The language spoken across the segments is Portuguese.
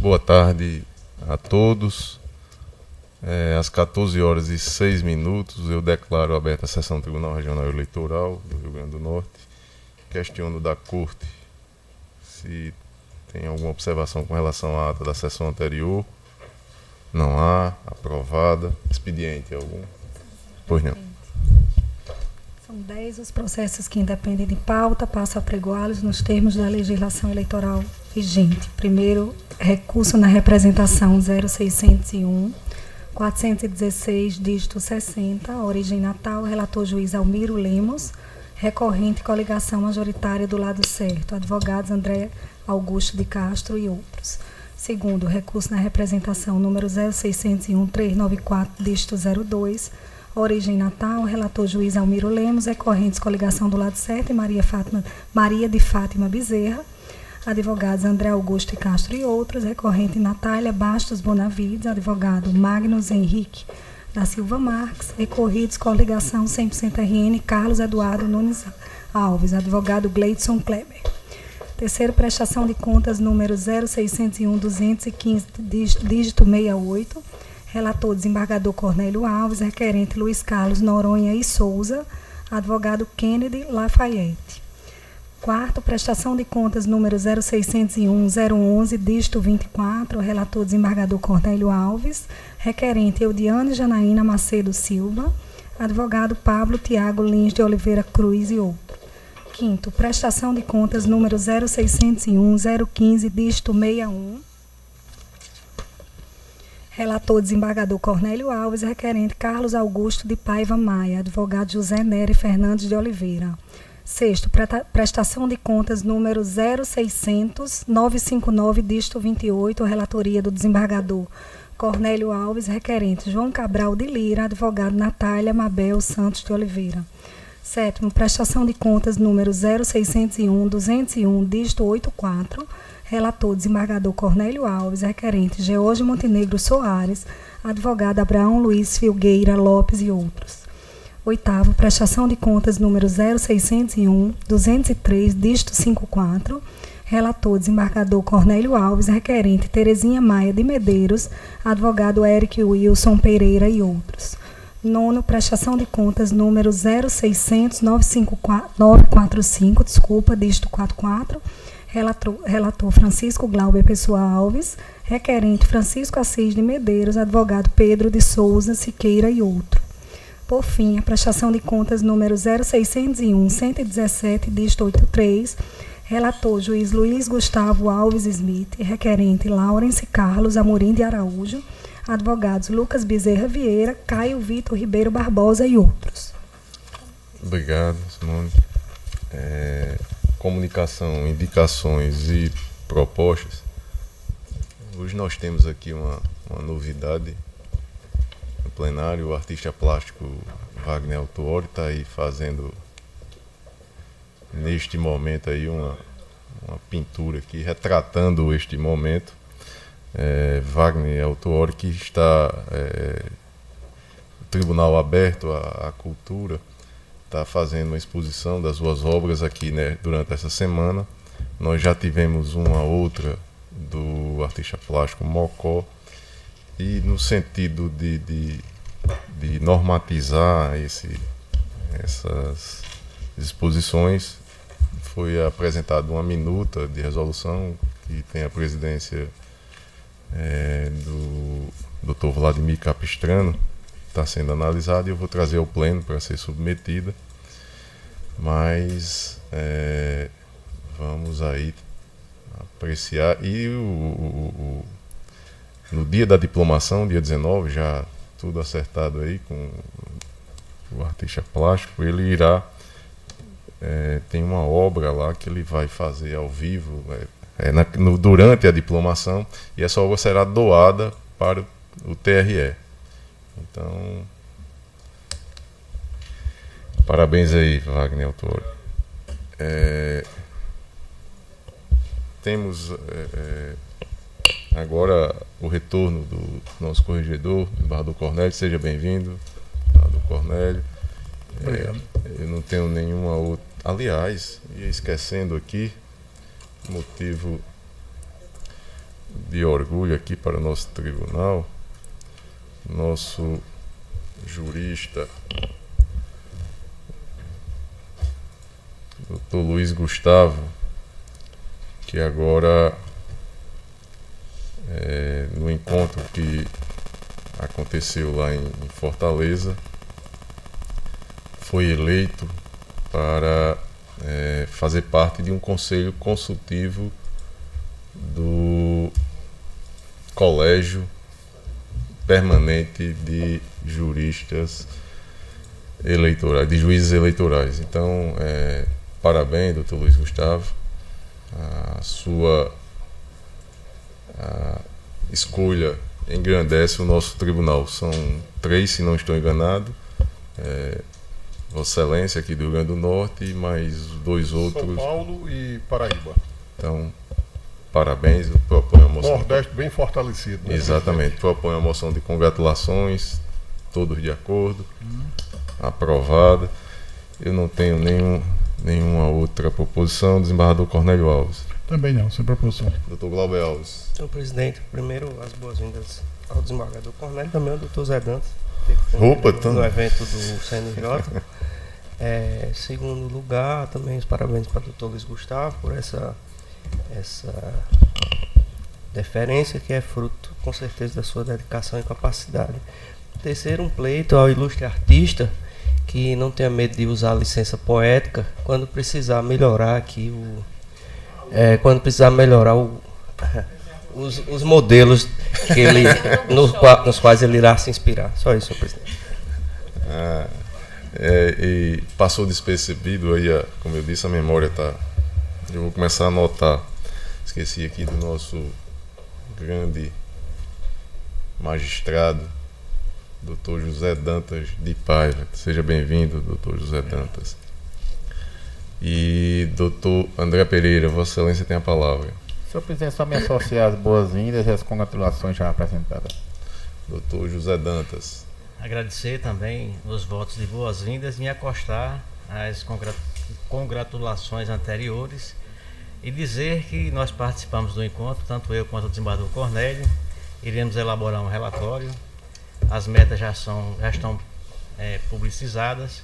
Boa tarde a todos. Às 14h06, eu declaro aberta a sessão do Tribunal Regional Eleitoral do Rio Grande do Norte. Questiono da Corte se tem alguma observação com relação à ata da sessão anterior. Não há. Aprovada. Expediente algum? Pois não. São 10 os processos que independem de pauta, passo a apregoá-los nos termos da legislação eleitoral vigente. Primeiro, recurso na representação 0601, 416, dígito 60, origem Natal, relator juiz Almiro Lemos, recorrente coligação majoritária do lado certo, advogados André Augusto de Castro e outros. Segundo, recurso na representação número 0601, 394, dígito 02, origem Natal, relator juiz Almiro Lemos, recorrentes coligação do lado certo e Maria de Fátima Bezerra, advogados André Augusto de Castro e outros, recorrente Natália Bastos Bonavides, advogado Magnus Henrique da Silva Marques, recorridos coligação 100% RN Carlos Eduardo Nunes Alves, advogado Gleidson Kleber. Terceiro, prestação de contas número 0601 215, dígito 68, relator desembargador Cornélio Alves, requerente Luiz Carlos Noronha e Souza, advogado Kennedy Lafayette. Quarto, prestação de contas número 0601 011, dígito 24, relator desembargador Cornélio Alves, requerente Eudiane Janaína Macedo Silva, advogado Pablo Tiago Lins de Oliveira Cruz e outro. Quinto, prestação de contas número 0601 015, dígito 61, relator desembargador Cornélio Alves, requerente Carlos Augusto de Paiva Maia, advogado José Nery Fernandes de Oliveira. Sexto, prestação de contas número 0600 959, dígito 28, relatoria do desembargador Cornélio Alves, requerente João Cabral de Lira, advogado Natália Mabel Santos de Oliveira. Sétimo, prestação de contas número 0601 201, dígito 84, relator desembargador Cornélio Alves, requerente George Montenegro Soares, advogado Abraão Luiz Filgueira Lopes e outros. Oitavo, prestação de contas número 0601 203, dígito 54, relator desembargador Cornélio Alves, requerente Terezinha Maia de Medeiros, advogado Eric Wilson Pereira e outros. Nono, prestação de contas número 0600 945, dígito 44, relator Francisco Glauber Pessoa Alves, requerente Francisco Assis de Medeiros, advogado Pedro de Souza Siqueira e outro. Por fim, a prestação de contas número 0601 117, dígito 83, relator juiz Luiz Gustavo Alves Smith, requerente Laurence Carlos Amorim de Araújo, advogados Lucas Bezerra Vieira, Caio Vitor Ribeiro Barbosa e outros. Obrigado, Simone. Comunicação, indicações e propostas. Hoje nós temos aqui uma novidade no plenário. O artista plástico Wagner Autuori está aí fazendo, neste momento, aí uma pintura aqui, retratando este momento. Wagner Autuori, que está o Tribunal Aberto à Cultura, está fazendo uma exposição das suas obras aqui, né, durante essa semana. Nós já tivemos uma outra do artista plástico Mocó, e no sentido de normatizar essas exposições, foi apresentada uma minuta de resolução que tem a presidência do Dr. Vladimir Capistrano, está sendo analisada, e eu vou trazer ao pleno para ser submetida. Mas vamos aí apreciar. E no dia da diplomação, dia 19, já tudo acertado aí com o artista plástico, ele irá, tem uma obra lá que ele vai fazer ao vivo, durante a diplomação, e essa obra será doada para o TRE. Então, parabéns aí, Wagner Autuori. Temos agora o retorno do nosso corregedor, desembargador Cornélio. Seja bem-vindo, desembargador Cornélio. Eu não tenho nenhuma outra. Aliás, ia esquecendo aqui, motivo de orgulho aqui para o nosso tribunal, nosso jurista, Dr. Luiz Gustavo, que agora, no encontro que aconteceu lá em Fortaleza, foi eleito para fazer parte de um conselho consultivo do Colégio Permanente de Juristas Eleitorais, de Juízes Eleitorais. Então, parabéns, doutor Luiz Gustavo. A sua escolha engrandece o nosso tribunal. São 3, se não estou enganado. Vossa Excelência aqui do Rio Grande do Norte e mais 2 outros. São Paulo e Paraíba. Então, parabéns. Eu proponho a moção. Nordeste bem fortalecido. Né? Exatamente. Proponho a moção de congratulações. Todos de acordo. Aprovada. Eu não tenho nenhuma outra proposição. Desembargador Cornélio Alves. Também não, sem proposição. Doutor Glauber Alves. Senhor presidente, primeiro as boas-vindas ao desembargador Cornélio, também ao doutor Zé Dantas, no evento do CNJ. Segundo lugar, também os parabéns para o doutor Luiz Gustavo por essa deferência que é fruto, com certeza, da sua dedicação e capacidade. Terceiro, um pleito ao ilustre artista que não tenha medo de usar a licença poética quando precisar melhorar aqui os modelos que ele, nos quais ele irá se inspirar. Só isso, senhor presidente. E passou despercebido aí, como eu disse, a memória tá. Eu vou começar a anotar. Esqueci aqui do nosso grande magistrado, Dr. José Dantas de Paiva. Seja bem-vindo, Dr. José Dantas. E Dr. André Pereira, Vossa Excelência tem a palavra. Senhor presidente, só me associar às boas-vindas e às congratulações já apresentadas. Dr. José Dantas. Agradecer também os votos de boas-vindas e me acostar às congratulações anteriores e dizer que nós participamos do encontro, tanto eu quanto o desembargador Cornélio. Iremos elaborar um relatório. As metas já estão publicizadas,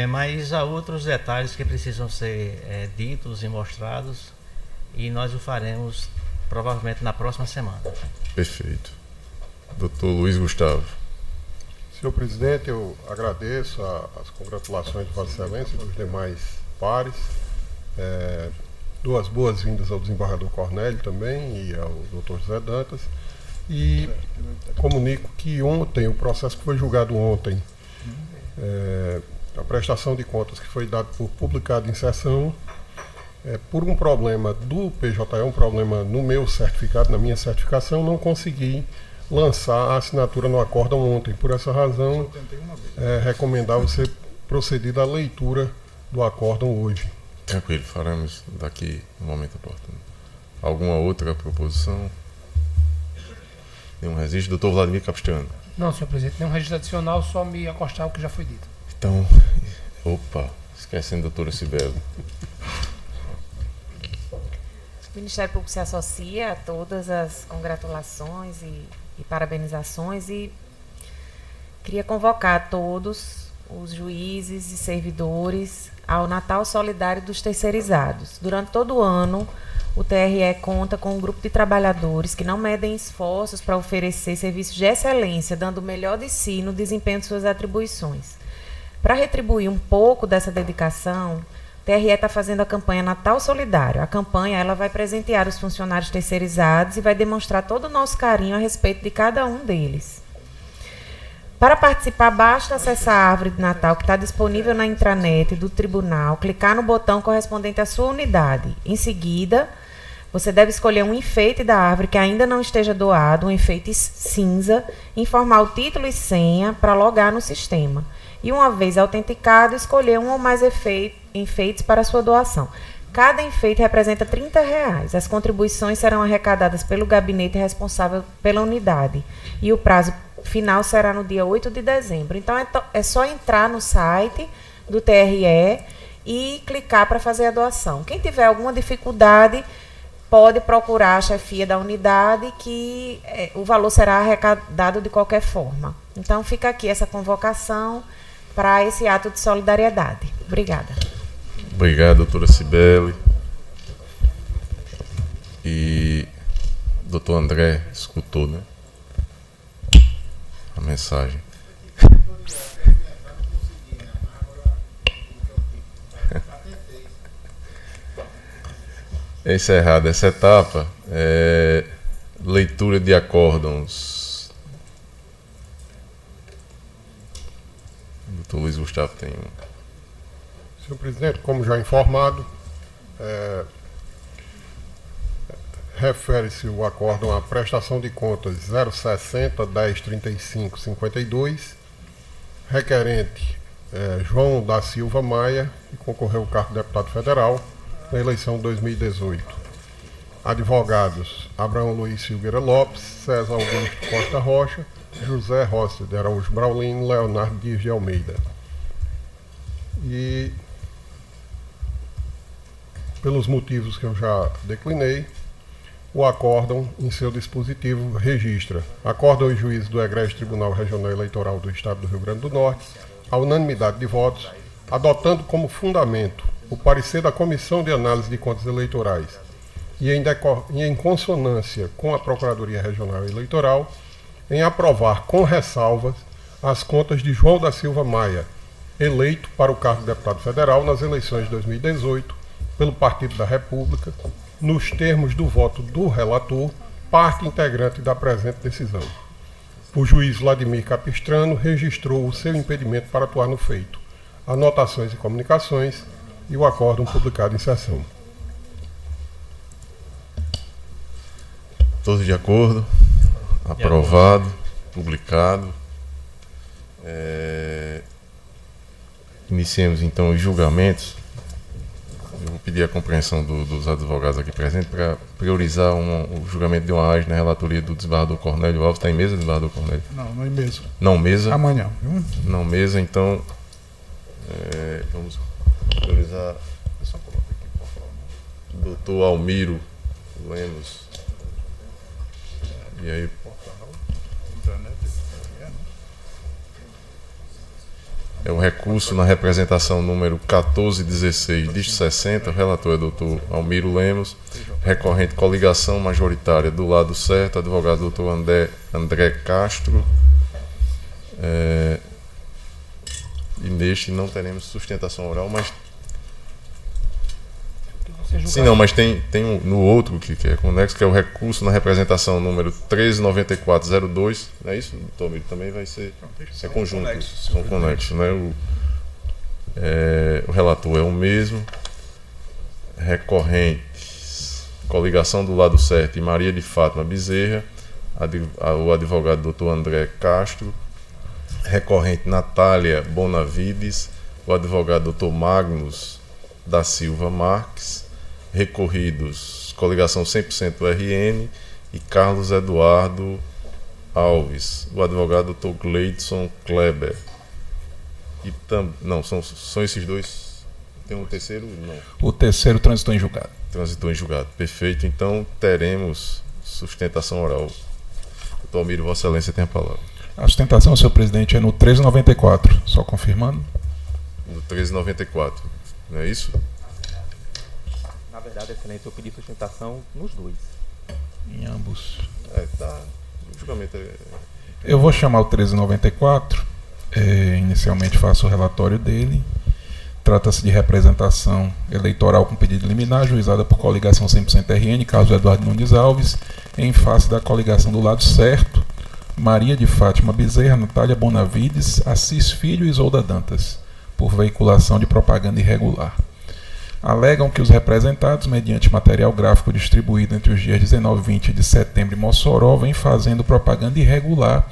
mas há outros detalhes que precisam ser ditos e mostrados, e nós o faremos provavelmente na próxima semana. Perfeito. Doutor Luiz Gustavo. Senhor presidente, eu agradeço as congratulações de Vossa Excelência e dos demais pares. Dou as boas-vindas ao desembargador Cornélio também e ao doutor José Dantas. E comunico que ontem, o processo que foi julgado ontem, a prestação de contas que foi dado por publicado em sessão, por um problema do PJE, um problema no meu certificado, na minha certificação, não consegui lançar a assinatura no acórdão ontem. Por essa razão, recomendar você proceder à leitura do acórdão hoje. Tranquilo, faremos daqui um momento oportuno. Alguma outra proposição? Nenhum registro? Doutor Vladimir Capistrano. Não, senhor presidente, nenhum registro adicional, só me acostar ao que já foi dito. Então, esquecendo, doutora Cibele. O Ministério Público se associa a todas as congratulações e parabenizações e queria convocar todos os juízes e servidores ao Natal Solidário dos Terceirizados. Durante todo o ano, o TRE conta com um grupo de trabalhadores que não medem esforços para oferecer serviços de excelência, dando o melhor de si no desempenho de suas atribuições. Para retribuir um pouco dessa dedicação, o TRE está fazendo a campanha Natal Solidário. A campanha ela vai presentear os funcionários terceirizados e vai demonstrar todo o nosso carinho a respeito de cada um deles. Para participar, basta acessar a árvore de Natal que está disponível na intranet do tribunal, clicar no botão correspondente à sua unidade. Em seguida, você deve escolher um enfeite da árvore que ainda não esteja doado, um enfeite cinza, informar o título e senha para logar no sistema. E uma vez autenticado, escolher um ou mais enfeites para sua doação. Cada enfeite representa R$30. As contribuições serão arrecadadas pelo gabinete responsável pela unidade. E o prazo final será no dia 8 de dezembro. Então, é só entrar no site do TRE e clicar para fazer a doação. Quem tiver alguma dificuldade, pode procurar a chefia da unidade, que o valor será arrecadado de qualquer forma. Então, fica aqui essa convocação para esse ato de solidariedade. Obrigada. Obrigado, doutora Cibele. E doutor André escutou, né? A mensagem. Encerrada essa etapa, leitura de acórdãos. O doutor Luiz Gustavo tem um. Senhor presidente, como já informado, refere-se o acórdão à prestação de contas 060-1035-52, requerente João da Silva Maia, que concorreu ao cargo de deputado federal na eleição de 2018. Advogados Abraão Luiz Silveira Lopes, César Augusto Costa Rocha, José Rossi de Araújo Braulino, Leonardo Dias de Almeida. E, pelos motivos que eu já declinei, o acórdão, em seu dispositivo, registra: acórdão e juízes do Egrégio Tribunal Regional Eleitoral do Estado do Rio Grande do Norte, a unanimidade de votos, adotando como fundamento o parecer da Comissão de Análise de Contas Eleitorais e em consonância com a Procuradoria Regional Eleitoral, em aprovar com ressalvas as contas de João da Silva Maia, eleito para o cargo de deputado federal nas eleições de 2018 pelo Partido da República, nos termos do voto do relator, parte integrante da presente decisão. O juiz Vladimir Capistrano registrou o seu impedimento para atuar no feito, anotações e comunicações e o acórdão publicado em sessão. Todos de acordo? Aprovado, publicado. Iniciemos então os julgamentos. Eu vou pedir a compreensão dos advogados aqui presentes para priorizar o julgamento de uma AGE na relatoria do desembargador Cornélio Alves. Está em mesa, desembargador Cornélio? Não, não em mesa. Não mesa? Amanhã. Não mesa, então vamos priorizar o doutor Almiro Lemos. E aí? É o recurso na representação número 1416, disto 60, o relator é o doutor Almiro Lemos, recorrente coligação majoritária do lado certo, advogado doutor André Castro. E neste não teremos sustentação oral, mas... Sim, não, mas tem no outro que é conexo, que é o recurso na representação número 139402, não é isso, doutor Almiro? Também vai ser conjunto, são conexos, né? O relator é o mesmo, recorrente, coligação do lado certo e Maria de Fátima Bezerra, o advogado doutor André Castro, recorrente Natália Bonavides, o advogado doutor Magnus da Silva Marques, recorridos coligação 100% RN e Carlos Eduardo Alves, o advogado doutor Gleidson Kleber. E não, são esses dois. Tem um terceiro? Não. O terceiro transitou em julgado. Transitou em julgado, perfeito. Então teremos sustentação oral. Doutor Almiro, Vossa Excelência tem a palavra. A sustentação, senhor presidente, é no 1394, só confirmando. No 1394, não é isso? Na verdade, excelência, eu pedi sustentação nos dois. Em ambos. Tá. O julgamento Eu vou chamar o 1394. Inicialmente faço o relatório dele. Trata-se de representação eleitoral com pedido de liminar, ajuizada por coligação 100% RN, caso Eduardo Nunes Alves, em face da coligação do lado certo, Maria de Fátima Bezerra, Natália Bonavides, Assis Filho e Isolda Dantas, por veiculação de propaganda irregular. Alegam que os representados, mediante material gráfico distribuído entre os dias 19 e 20 de setembro em Mossoró, vêm fazendo propaganda irregular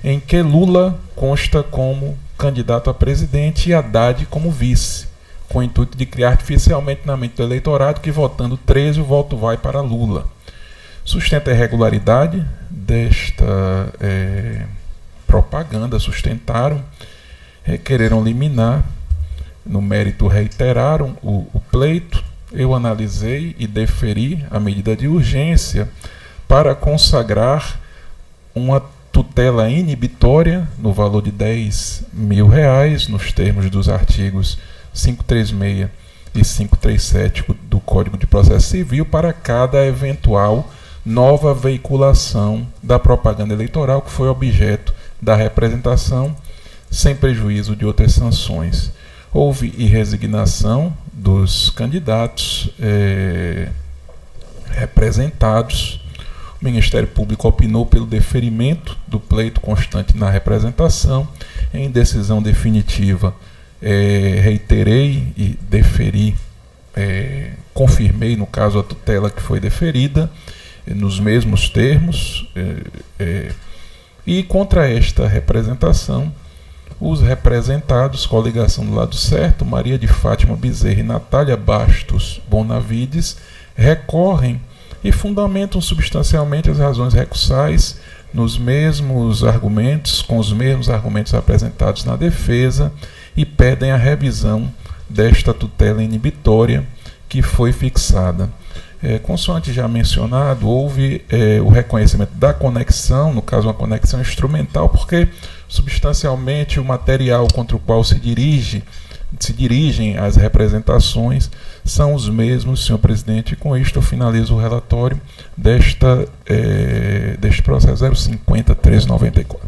em que Lula consta como candidato a presidente e Haddad como vice, com o intuito de criar artificialmente na mente do eleitorado que, votando 13, o voto vai para Lula. Sustenta a irregularidade desta propaganda, sustentaram, requereram liminar, no mérito reiteraram o pleito, eu analisei e deferi a medida de urgência para consagrar uma tutela inibitória no valor de R$10.000, nos termos dos artigos 536 e 537 do Código de Processo Civil, para cada eventual nova veiculação da propaganda eleitoral que foi objeto da representação, sem prejuízo de outras sanções. Houve irresignação dos candidatos representados. O Ministério Público opinou pelo deferimento do pleito constante na representação. Em decisão definitiva, reiterei e deferi, confirmei, no caso, a tutela que foi deferida, nos mesmos termos, e contra esta representação, os representados, coligação do lado certo, Maria de Fátima Bezerra e Natália Bastos Bonavides, recorrem e fundamentam substancialmente as razões recursais nos mesmos argumentos, com os mesmos argumentos apresentados na defesa, e pedem a revisão desta tutela inibitória que foi fixada. Consoante já mencionado, houve o reconhecimento da conexão, no caso uma conexão instrumental, porque substancialmente o material contra o qual se dirigem as representações são os mesmos, senhor presidente, e com isto eu finalizo o relatório deste processo 050-1394.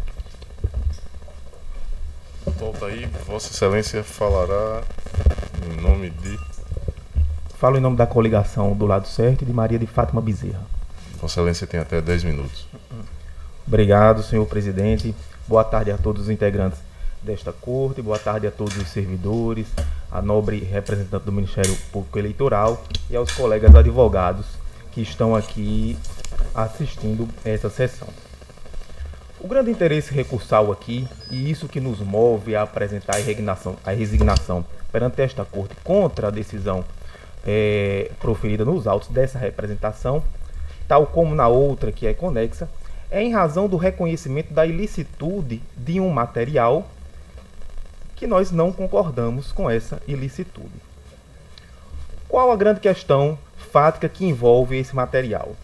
Volta aí, Vossa Excelência falará em nome de... Falo em nome da coligação do lado certo e de Maria de Fátima Bezerra. Vossa Excelência tem até 10 minutos. Obrigado, senhor presidente. Boa tarde a todos os integrantes desta corte, boa tarde a todos os servidores, a nobre representante do Ministério Público Eleitoral e aos colegas advogados que estão aqui assistindo essa sessão. O grande interesse recursal aqui, e isso que nos move a apresentar a resignação perante esta corte contra a decisão proferida nos autos dessa representação, tal como na outra que é conexa, é em razão do reconhecimento da ilicitude de um material que nós não concordamos com essa ilicitude. Qual a grande questão fática que envolve esse material?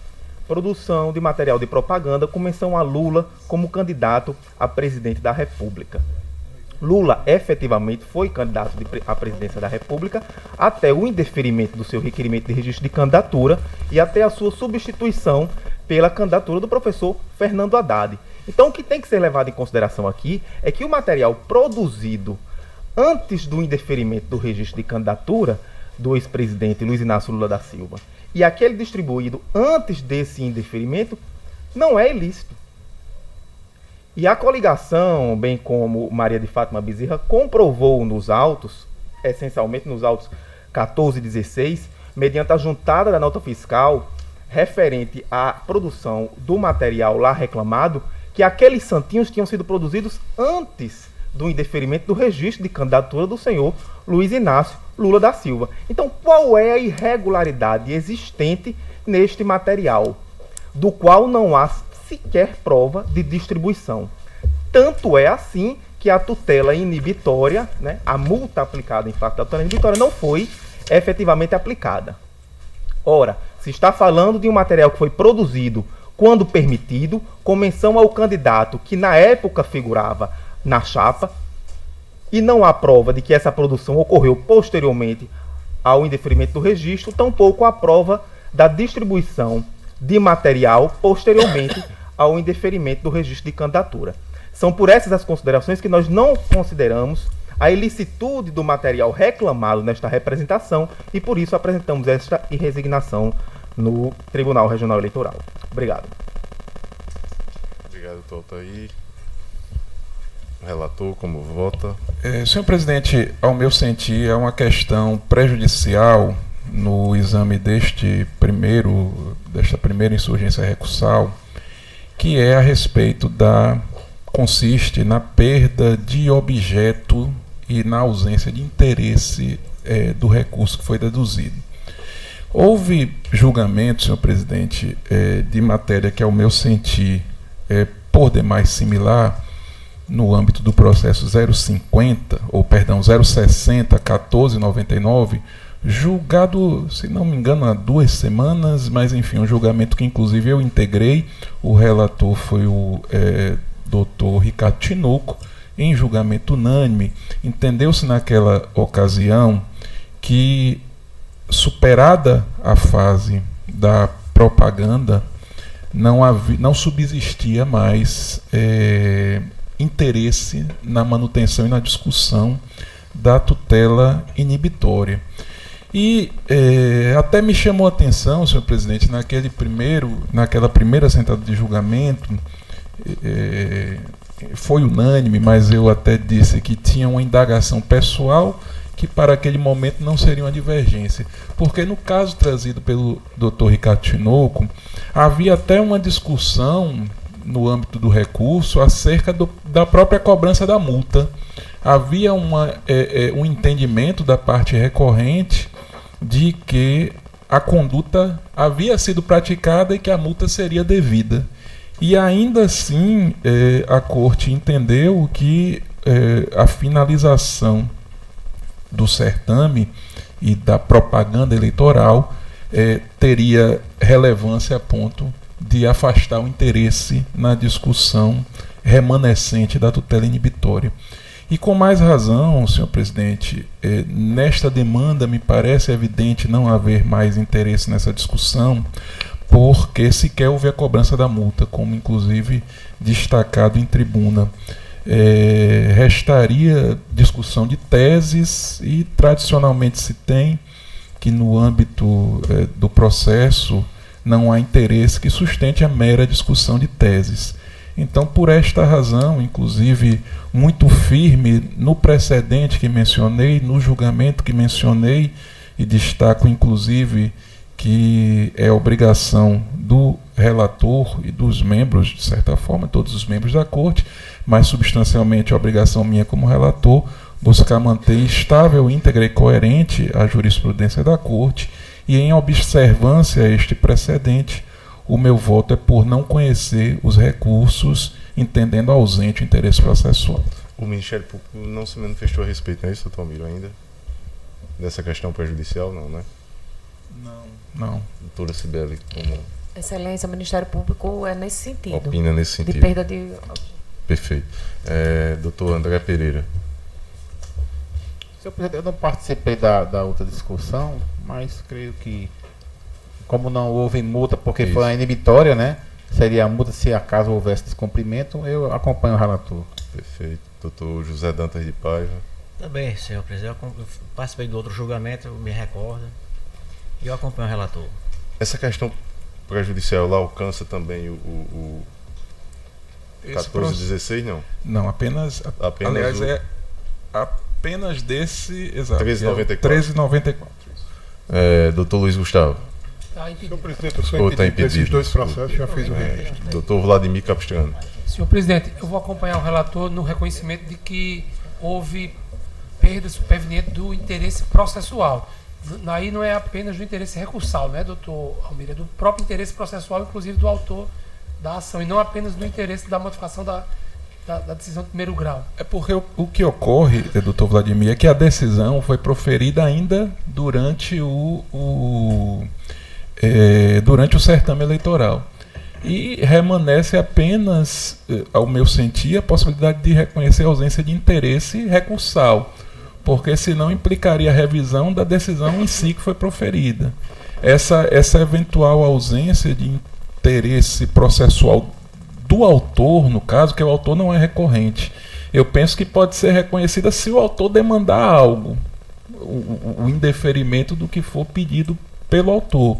Produção de material de propaganda com menção a Lula como candidato a presidente da República. Lula efetivamente foi candidato à presidência da República até o indeferimento do seu requerimento de registro de candidatura e até a sua substituição pela candidatura do professor Fernando Haddad. Então, o que tem que ser levado em consideração aqui é que o material produzido antes do indeferimento do registro de candidatura do ex-presidente Luiz Inácio Lula da Silva e aquele distribuído antes desse indeferimento não é ilícito. E a coligação, bem como Maria de Fátima Bezerra, comprovou nos autos, essencialmente nos autos 14 e 16, mediante a juntada da nota fiscal referente à produção do material lá reclamado, que aqueles santinhos tinham sido produzidos antes do indeferimento do registro de candidatura do senhor Luiz Inácio Lula da Silva. Então, qual é a irregularidade existente neste material, do qual não há sequer prova de distribuição? Tanto é assim que a tutela inibitória, né, a multa aplicada em face da tutela inibitória não foi efetivamente aplicada. Ora, se está falando de um material que foi produzido quando permitido, com menção ao candidato que na época figurava na chapa, e não há prova de que essa produção ocorreu posteriormente ao indeferimento do registro, tampouco há prova da distribuição de material posteriormente ao indeferimento do registro de candidatura. São por essas as considerações que nós não consideramos a ilicitude do material reclamado nesta representação e por isso apresentamos esta irresignação no Tribunal Regional Eleitoral. Obrigado. Obrigado, Toltaí. Relator, como vota? Senhor presidente, ao meu sentir, é uma questão prejudicial no exame desta primeira insurgência recursal, que é a respeito consiste na perda de objeto e na ausência de interesse do recurso que foi deduzido. Houve julgamento, senhor presidente, de matéria que, ao meu sentir, por demais similar, no âmbito do processo 060, ou perdão, 060-1499, julgado, se não me engano, há 2 semanas, mas enfim, um julgamento que inclusive eu integrei. O relator foi o Dr. Ricardo Tinoco, em julgamento unânime. Entendeu-se naquela ocasião que, superada a fase da propaganda, não subsistia mais interesse na manutenção e na discussão da tutela inibitória. E até me chamou a atenção, senhor presidente, naquela primeira sentada de julgamento, foi unânime, mas eu até disse que tinha uma indagação pessoal que para aquele momento não seria uma divergência, porque no caso trazido pelo Dr. Ricardo Tinoco, havia até uma discussão no âmbito do recurso acerca da própria cobrança da multa. Havia um entendimento da parte recorrente de que a conduta havia sido praticada e que a multa seria devida. E ainda assim a Corte entendeu que a finalização do certame e da propaganda eleitoral teria relevância a ponto de afastar o interesse na discussão remanescente da tutela inibitória. E com mais razão, senhor presidente, nesta demanda me parece evidente não haver mais interesse nessa discussão, porque sequer houve a cobrança da multa, como inclusive destacado em tribuna. Restaria discussão de teses e tradicionalmente se tem que no âmbito do processo não há interesse que sustente a mera discussão de teses. Então, por esta razão, inclusive muito firme no precedente que mencionei, no julgamento que mencionei, e destaco inclusive que é obrigação do relator e dos membros, de certa forma, todos os membros da Corte, mas substancialmente a obrigação minha como relator, buscar manter estável, íntegra e coerente a jurisprudência da Corte, e em observância a este precedente, o meu voto é por não conhecer os recursos, entendendo ausente o interesse processual. O Ministério Público não se manifestou a respeito, não é isso, doutor Almiro, ainda? Dessa questão prejudicial, não, né? Não. Doutora Cibele, como... Excelência, o Ministério Público é nesse sentido. Opina nesse sentido. De perda de... Perfeito. Doutor André Pereira. Senhor presidente, eu não participei da outra discussão, mas creio que, como não houve multa, porque foi a inibitória, né? Seria a multa se acaso houvesse descumprimento, eu acompanho o relator. Perfeito. Doutor José Dantas de Paiva. Também, senhor presidente, eu participei do outro julgamento, eu me recordo, e eu acompanho o relator. Essa questão prejudicial lá alcança também o 1416, não? Não, apenas aliás, apenas desse... Exato. 1394. Doutor Luiz Gustavo. Senhor presidente, eu sou impedido desses 2 processos, já fiz o registro. Doutor Vladimir Capistrano. Senhor presidente, eu vou acompanhar o relator no reconhecimento de que houve perda superveniente do interesse processual. Aí não é apenas do interesse recursal, né, doutor Almir? É do próprio interesse processual, inclusive do autor da ação, e não apenas do interesse da modificação da decisão de primeiro grau. É porque o que ocorre, doutor Vladimir, é que a decisão foi proferida ainda durante durante o certame eleitoral. E remanesce apenas, ao meu sentir, a possibilidade de reconhecer a ausência de interesse recursal, porque senão implicaria a revisão da decisão em si que foi proferida. Essa eventual ausência de interesse processual do autor, no caso, que o autor não é recorrente, eu penso que pode ser reconhecida se o autor demandar algo, o indeferimento do que for pedido pelo autor.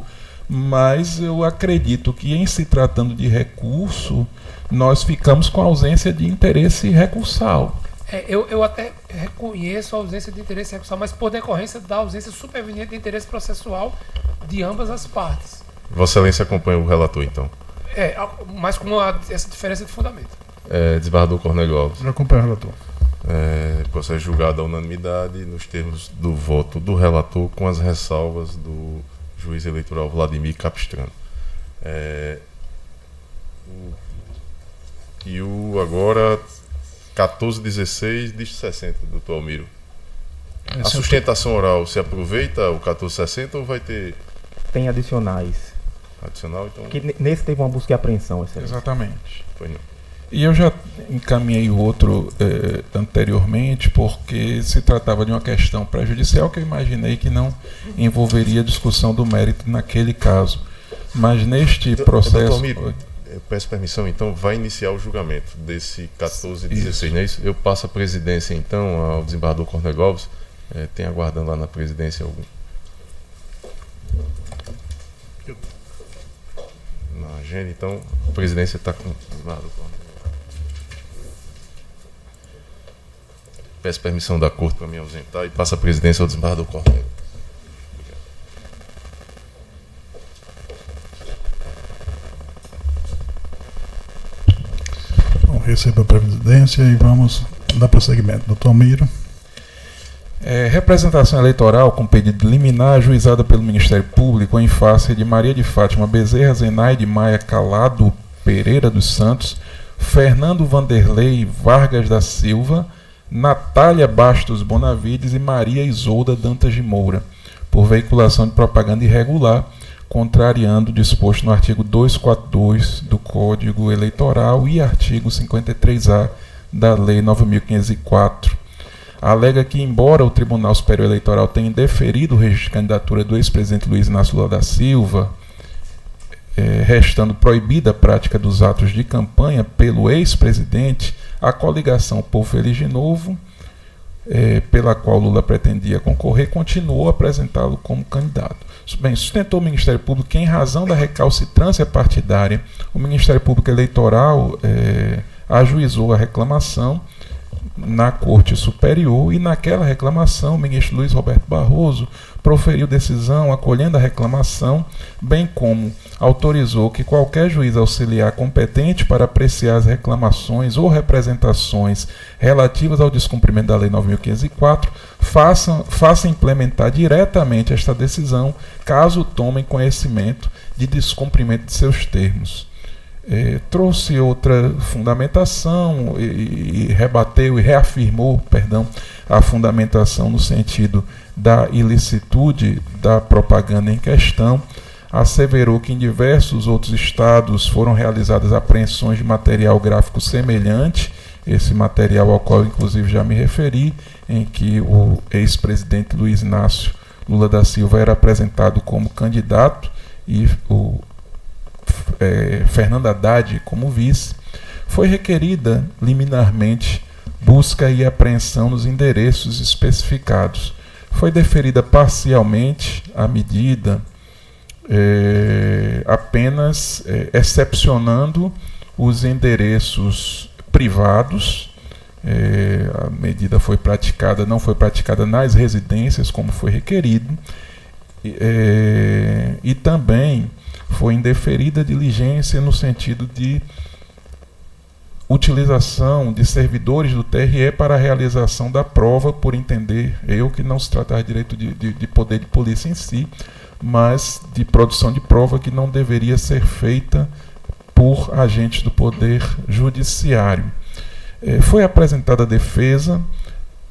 Mas eu acredito que, em se tratando de recurso, nós ficamos com a ausência de interesse recursal. Eu até reconheço a ausência de interesse recursal, mas por decorrência da ausência superveniente de interesse processual de ambas as partes. Vossa Excelência acompanha o relator, então? Mas com essa diferença de fundamento. Desembargador Cornélio Alves. Eu acompanho o relator. Processo julgado à unanimidade nos termos do voto do relator, com as ressalvas do juiz eleitoral Vladimir Capistrano. E o agora 1416 diz 60, doutor Almiro. A sustentação oral se aproveita o 1460 ou vai ter... Tem adicionais. Adicional, então... Que nesse teve uma busca e apreensão, excelência. Exatamente. Foi não. E eu já encaminhei outro anteriormente, porque se tratava de uma questão prejudicial que eu imaginei que não envolveria discussão do mérito naquele caso. Mas neste processo... Doutor Miro, eu peço permissão, então, vai iniciar o julgamento desse 1416, não é isso? Eu passo a presidência, então, ao desembargador Cornélio Gomes. Tem aguardando lá na presidência algum... Na agenda, então, a presidência está com o desembargador Cornélio. Peço permissão da Corte para me ausentar e passo a presidência ao desembargador Cornélio. Bom, receba a presidência e vamos dar prosseguimento. Doutor Miro. Representação eleitoral com pedido de liminar ajuizada pelo Ministério Público em face de Maria de Fátima Bezerra, Zenaide Maia Calado Pereira dos Santos, Fernando Vanderlei Vargas da Silva, Natália Bastos Bonavides e Maria Isolda Dantas de Moura, por veiculação de propaganda irregular, contrariando o disposto no artigo 242 do Código Eleitoral e artigo 53A da Lei 9.504. Alega que, embora o Tribunal Superior Eleitoral tenha indeferido o registro de candidatura do ex-presidente Luiz Inácio Lula da Silva, restando proibida a prática dos atos de campanha pelo ex-presidente, a coligação Povo Feliz de Novo, pela qual Lula pretendia concorrer, continuou a apresentá-lo como candidato. Bem, sustentou o Ministério Público que, em razão da recalcitrância partidária, o Ministério Público Eleitoral ajuizou a reclamação na Corte Superior e, naquela reclamação, o ministro Luiz Roberto Barroso proferiu decisão acolhendo a reclamação, bem como autorizou que qualquer juiz auxiliar competente para apreciar as reclamações ou representações relativas ao descumprimento da Lei 9.504 faça implementar diretamente esta decisão, caso tomem conhecimento de descumprimento de seus termos. Trouxe outra fundamentação e rebateu e reafirmou, a fundamentação no sentido da ilicitude da propaganda em questão. Asseverou que em diversos outros estados foram realizadas apreensões de material gráfico semelhante, esse material ao qual inclusive já me referi, em que o ex-presidente Luiz Inácio Lula da Silva era apresentado como candidato e o Fernando Haddad como vice. Foi requerida liminarmente busca e apreensão nos endereços especificados. Foi deferida parcialmente a medida, apenas excepcionando os endereços privados. A medida não foi praticada nas residências, como foi requerido, e também foi indeferida diligência no sentido de utilização de servidores do TRE para a realização da prova, por entender eu que não se tratava de direito de poder de polícia em si, mas de produção de prova que não deveria ser feita por agentes do Poder Judiciário. Foi apresentada a defesa,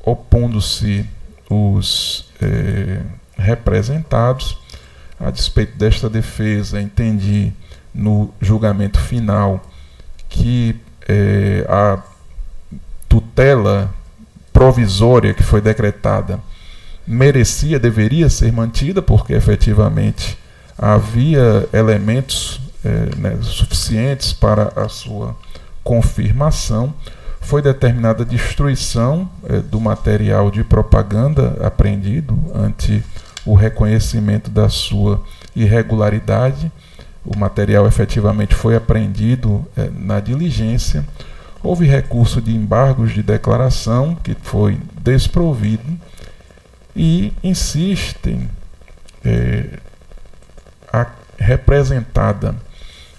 opondo-se os representados. A despeito desta defesa, entendi no julgamento final que a tutela provisória que foi decretada deveria ser mantida, porque efetivamente havia elementos suficientes para a sua confirmação. Foi determinada a destruição do material de propaganda apreendido ante o reconhecimento da sua irregularidade. O material efetivamente foi apreendido na diligência. Houve recurso de embargos de declaração, que foi desprovido, e insistem a representada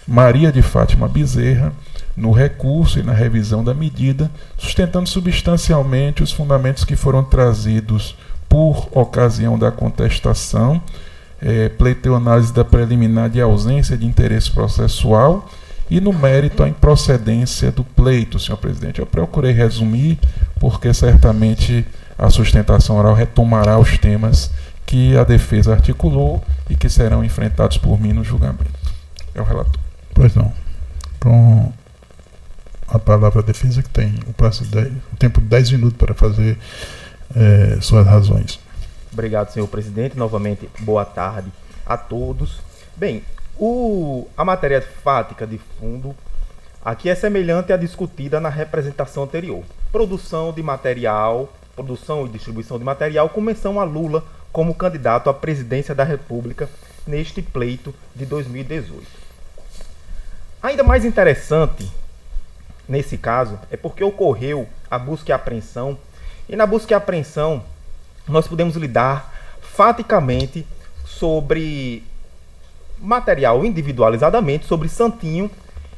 Maria de Fátima Bezerra no recurso e na revisão da medida, sustentando substancialmente os fundamentos que foram trazidos por ocasião da contestação, pleiteou análise da preliminar de ausência de interesse processual e, no mérito, a improcedência do pleito, senhor presidente. Eu procurei resumir, porque certamente a sustentação oral retomará os temas que a defesa articulou e que serão enfrentados por mim no julgamento. É o relator. Pois não. Com a palavra defesa, que tem o tempo de 10 minutos para fazer suas razões. Obrigado, senhor presidente. Novamente, boa tarde a todos. Bem, a matéria fática de fundo aqui é semelhante à discutida na representação anterior. Produção e distribuição de material com menção a Lula como candidato à presidência da República neste pleito de 2018. Ainda mais interessante, nesse caso, é porque ocorreu a busca e apreensão, e na busca e apreensão nós podemos lidar faticamente sobre material individualizadamente, sobre Santinho,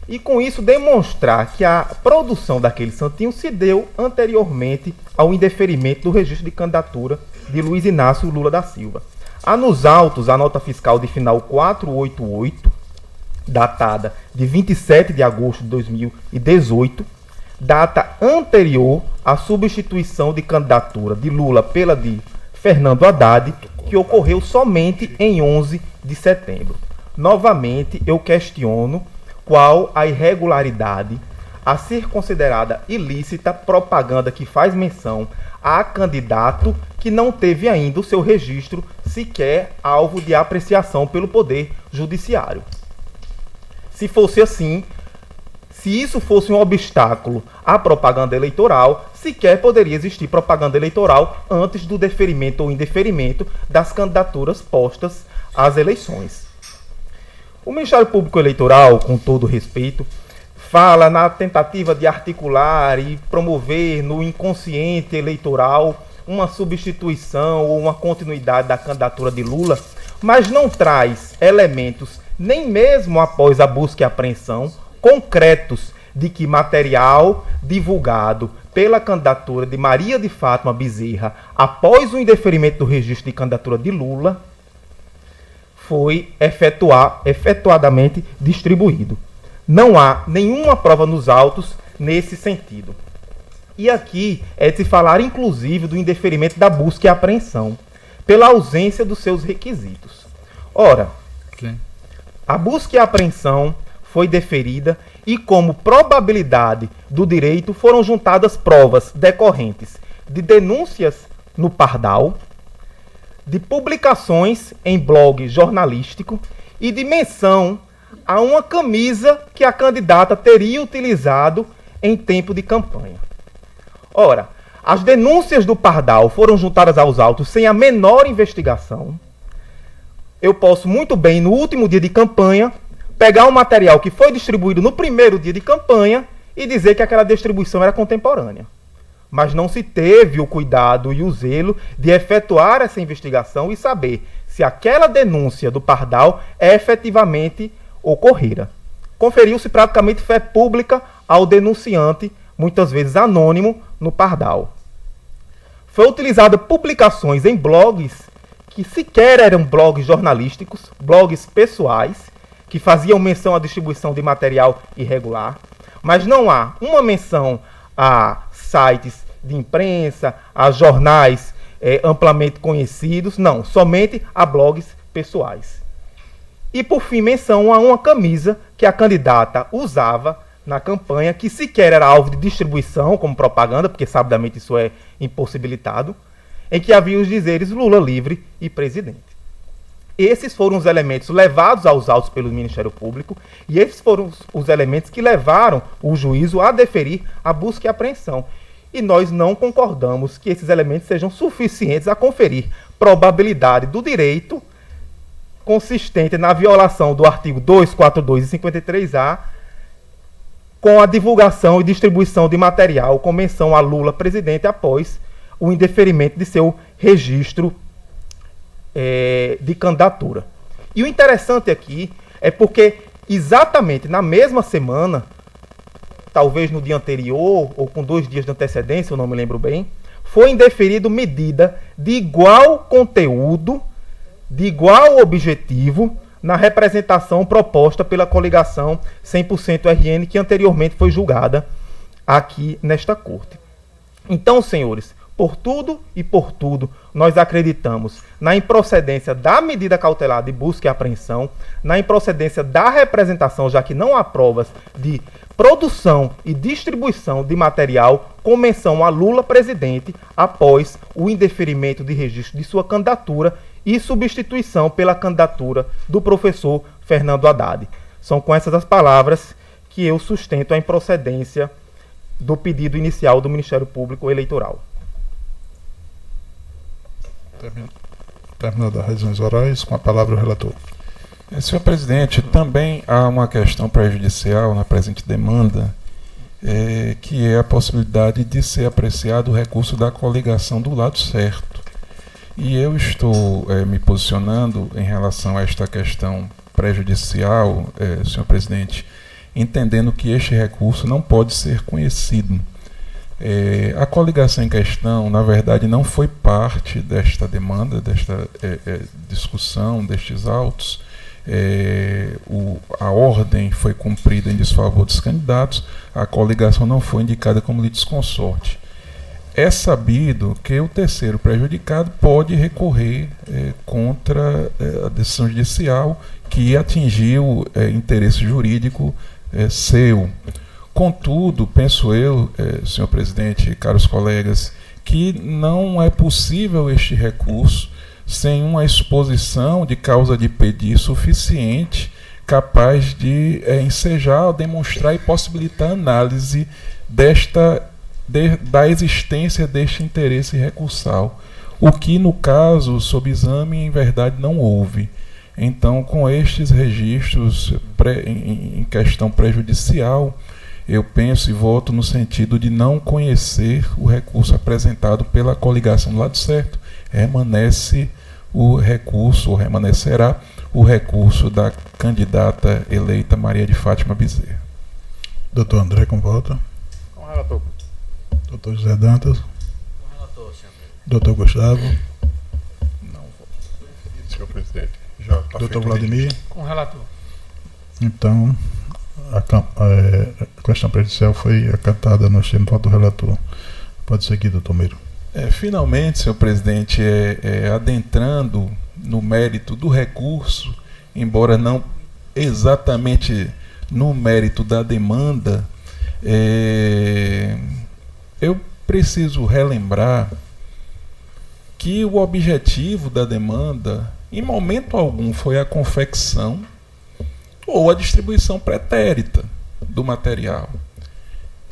e com isso demonstrar que a produção daquele Santinho se deu anteriormente ao indeferimento do registro de candidatura de Luiz Inácio Lula da Silva. Há nos autos a nota fiscal de final 488, datada de 27 de agosto de 2018, data anterior à substituição de candidatura de Lula pela de Fernando Haddad, que ocorreu somente em 11 de setembro. Novamente, eu questiono qual a irregularidade a ser considerada ilícita propaganda que faz menção a candidato que não teve ainda o seu registro sequer alvo de apreciação pelo Poder Judiciário. Se fosse assim, se isso fosse um obstáculo à propaganda eleitoral, sequer poderia existir propaganda eleitoral antes do deferimento ou indeferimento das candidaturas postas às eleições. O Ministério Público Eleitoral, com todo respeito, fala na tentativa de articular e promover no inconsciente eleitoral uma substituição ou uma continuidade da candidatura de Lula, mas não traz elementos, nem mesmo após a busca e apreensão, concretos de que material divulgado pela candidatura de Maria de Fátima Bezerra após o indeferimento do registro de candidatura de Lula foi efetuadamente distribuído. Não há nenhuma prova nos autos nesse sentido. E aqui é de se falar, inclusive, do indeferimento da busca e apreensão, pela ausência dos seus requisitos. Ora, a busca e apreensão foi deferida e, como probabilidade do direito, foram juntadas provas decorrentes de denúncias no Pardal, de publicações em blog jornalístico e de menção a uma camisa que a candidata teria utilizado em tempo de campanha. Ora, as denúncias do Pardal foram juntadas aos autos sem a menor investigação. Eu posso muito bem, no último dia de campanha, pegar um material que foi distribuído no primeiro dia de campanha e dizer que aquela distribuição era contemporânea. Mas não se teve o cuidado e o zelo de efetuar essa investigação e saber se aquela denúncia do Pardal efetivamente ocorrera. Conferiu-se praticamente fé pública ao denunciante, muitas vezes anônimo, no Pardal. Foi utilizada publicações em blogs que sequer eram blogs jornalísticos, blogs pessoais, que faziam menção à distribuição de material irregular, mas não há uma menção a sites de imprensa, a jornais amplamente conhecidos, não, somente a blogs pessoais. E, por fim, menção a uma camisa que a candidata usava na campanha, que sequer era alvo de distribuição como propaganda, porque sabidamente isso é impossibilitado, em que havia os dizeres Lula livre e presidente. Esses foram os elementos levados aos autos pelo Ministério Público e esses foram os elementos que levaram o juízo a deferir a busca e apreensão. E nós não concordamos que esses elementos sejam suficientes a conferir probabilidade do direito consistente na violação do artigo 242 e 53A com a divulgação e distribuição de material com menção a Lula presidente após o indeferimento de seu registro de candidatura. E o interessante aqui é porque exatamente na mesma semana, talvez no dia anterior ou com 2 dias de antecedência, eu não me lembro bem, foi indeferido medida de igual conteúdo, de igual objetivo, na representação proposta pela coligação 100% RN, que anteriormente foi julgada aqui nesta corte. Então, senhores, por tudo e por tudo, nós acreditamos na improcedência da medida cautelar de busca e apreensão, na improcedência da representação, já que não há provas de produção e distribuição de material com menção a Lula presidente após o indeferimento de registro de sua candidatura e substituição pela candidatura do professor Fernando Haddad. São com essas as palavras que eu sustento a improcedência do pedido inicial do Ministério Público Eleitoral. Terminadas as razões orais, com a palavra o relator. Senhor presidente, também há uma questão prejudicial na presente demanda, que é a possibilidade de ser apreciado o recurso da coligação do lado certo. E eu estou me posicionando em relação a esta questão prejudicial, senhor presidente, entendendo que este recurso não pode ser conhecido. A coligação em questão, na verdade, não foi parte desta demanda, desta discussão, destes autos. A ordem foi cumprida em desfavor dos candidatos, a coligação não foi indicada como litisconsorte. É sabido que o terceiro prejudicado pode recorrer contra a decisão judicial que atingiu interesse jurídico seu. Contudo, penso eu, senhor presidente, caros colegas, que não é possível este recurso sem uma exposição de causa de pedir suficiente, capaz de ensejar, demonstrar e possibilitar a análise da existência deste interesse recursal, o que, no caso, sob exame, em verdade, não houve. Então, com estes registros em questão prejudicial, eu penso e voto no sentido de não conhecer o recurso apresentado pela coligação do lado certo. Remanesce o recurso, ou remanescerá o recurso da candidata eleita Maria de Fátima Bezerra. Doutor André, com voto. Com relator. Doutor José Dantas. Com relator, senhor presidente. Doutor Gustavo. Não voto. Senhor presidente. Já tá. Doutor Vladimir. Com relator. Então, a questão prejudicial foi acatada no voto do relator. Pode seguir, doutor Meiro. Finalmente, senhor presidente, adentrando no mérito do recurso, embora não exatamente no mérito da demanda, eu preciso relembrar que o objetivo da demanda, em momento algum, foi a confecção ou a distribuição pretérita do material.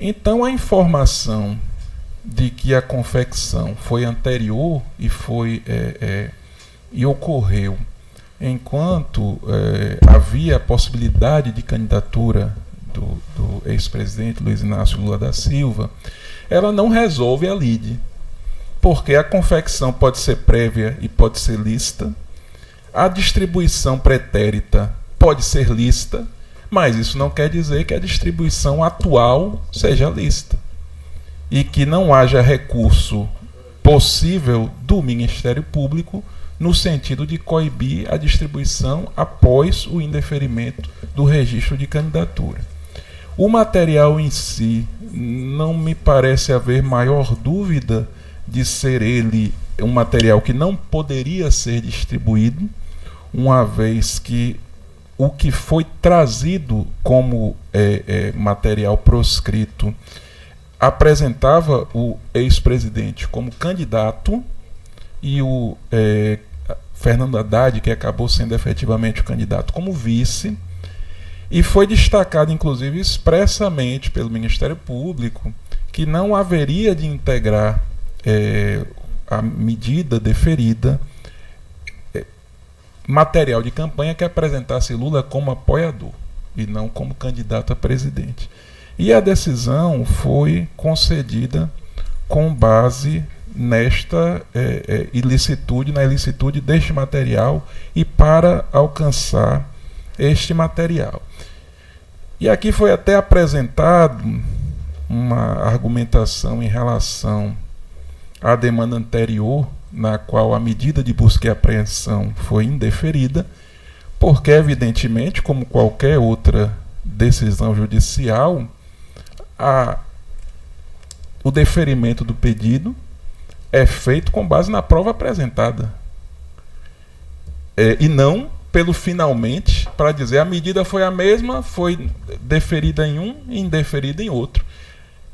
Então, a informação de que a confecção foi anterior e ocorreu enquanto havia a possibilidade de candidatura do ex-presidente Luiz Inácio Lula da Silva, ela não resolve a lide, porque a confecção pode ser prévia e pode ser lícita, a distribuição pretérita pode ser lícita, mas isso não quer dizer que a distribuição atual seja lícita e que não haja recurso possível do Ministério Público no sentido de coibir a distribuição após o indeferimento do registro de candidatura. O material em si não me parece haver maior dúvida de ser ele um material que não poderia ser distribuído, uma vez que o que foi trazido como material proscrito apresentava o ex-presidente como candidato e o Fernando Haddad, que acabou sendo efetivamente o candidato, como vice, e foi destacado, inclusive, expressamente pelo Ministério Público que não haveria de integrar a medida deferida material de campanha que apresentasse Lula como apoiador e não como candidato a presidente. E a decisão foi concedida com base nesta ilicitude, na ilicitude deste material e para alcançar este material. E aqui foi até apresentado uma argumentação em relação à demanda anterior, na qual a medida de busca e apreensão foi indeferida, porque, evidentemente, como qualquer outra decisão judicial, o deferimento do pedido é feito com base na prova apresentada. E não pelo finalmente, para dizer a medida foi a mesma, foi deferida em um e indeferida em outro.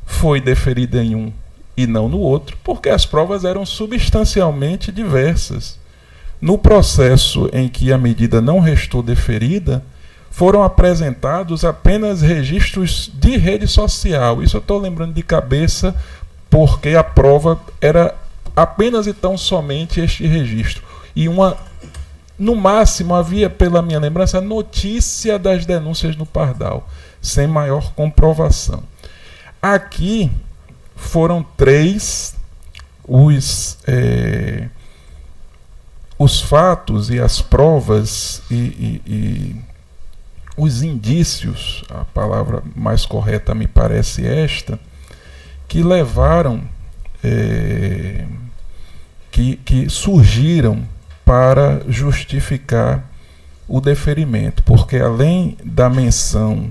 Foi deferida em um e não no outro, porque as provas eram substancialmente diversas. No processo em que a medida não restou deferida, foram apresentados apenas registros de rede social. Isso eu estou lembrando de cabeça, porque a prova era apenas e tão somente este registro. E no máximo havia, pela minha lembrança, notícia das denúncias no Pardal, sem maior comprovação. Aqui foram 3 os fatos e as provas e os indícios, a palavra mais correta me parece esta, que levaram, que surgiram para justificar o deferimento, porque além da menção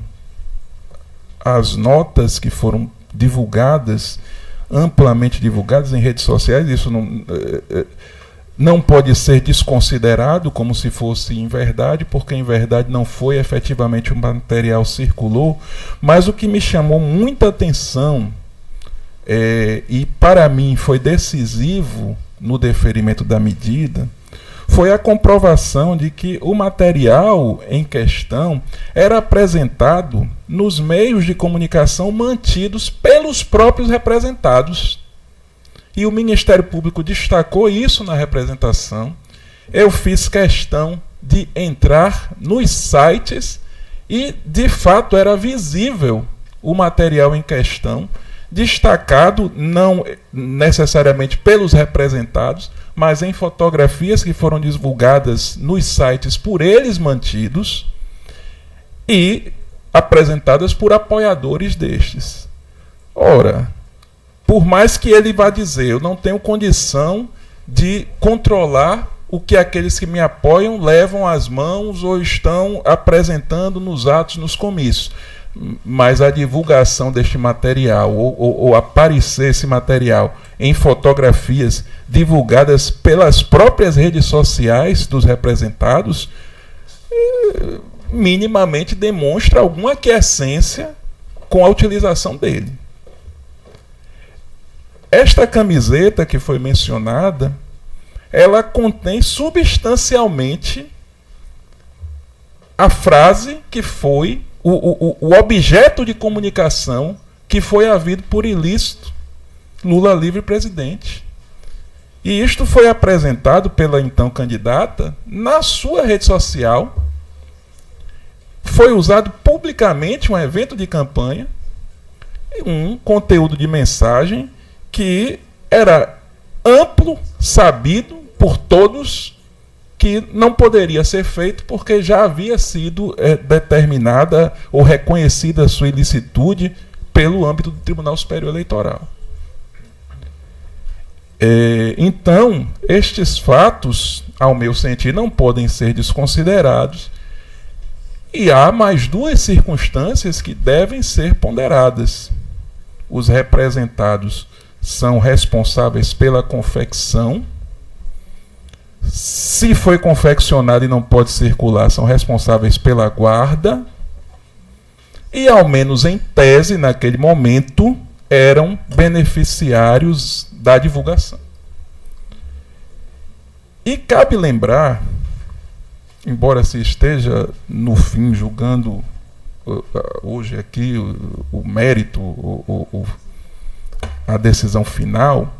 às notas que foram divulgadas, amplamente divulgadas em redes sociais, isso não pode ser desconsiderado como se fosse em verdade, porque em verdade não foi efetivamente o material circulou, mas o que me chamou muita atenção e para mim foi decisivo no deferimento da medida, foi a comprovação de que o material em questão era apresentado nos meios de comunicação mantidos pelos próprios representados. E o Ministério Público destacou isso na representação. Eu fiz questão de entrar nos sites e, de fato, era visível o material em questão, destacado não necessariamente pelos representados, mas em fotografias que foram divulgadas nos sites por eles mantidos e apresentadas por apoiadores destes. Ora, por mais que ele vá dizer, eu não tenho condição de controlar o que aqueles que me apoiam levam às mãos ou estão apresentando nos atos, nos comícios, mas a divulgação deste material ou aparecer esse material em fotografias divulgadas pelas próprias redes sociais dos representados minimamente demonstra alguma aquiescência com a utilização dele. Esta camiseta que foi mencionada, ela contém substancialmente a frase que foi o objeto de comunicação que foi havido por ilícito Lula livre presidente. E isto foi apresentado pela então candidata na sua rede social. Foi usado publicamente um evento de campanha, um conteúdo de mensagem que era amplo, sabido por todos, que não poderia ser feito porque já havia sido determinada ou reconhecida a sua ilicitude pelo âmbito do Tribunal Superior Eleitoral. Então, estes fatos, ao meu sentir, não podem ser desconsiderados e há mais 2 circunstâncias que devem ser ponderadas. Os representados são responsáveis pela confecção. Se foi confeccionado e não pode circular, são responsáveis pela guarda. E, ao menos em tese, naquele momento, eram beneficiários da divulgação. E cabe lembrar, embora se esteja, no fim, julgando hoje aqui o mérito, a decisão final,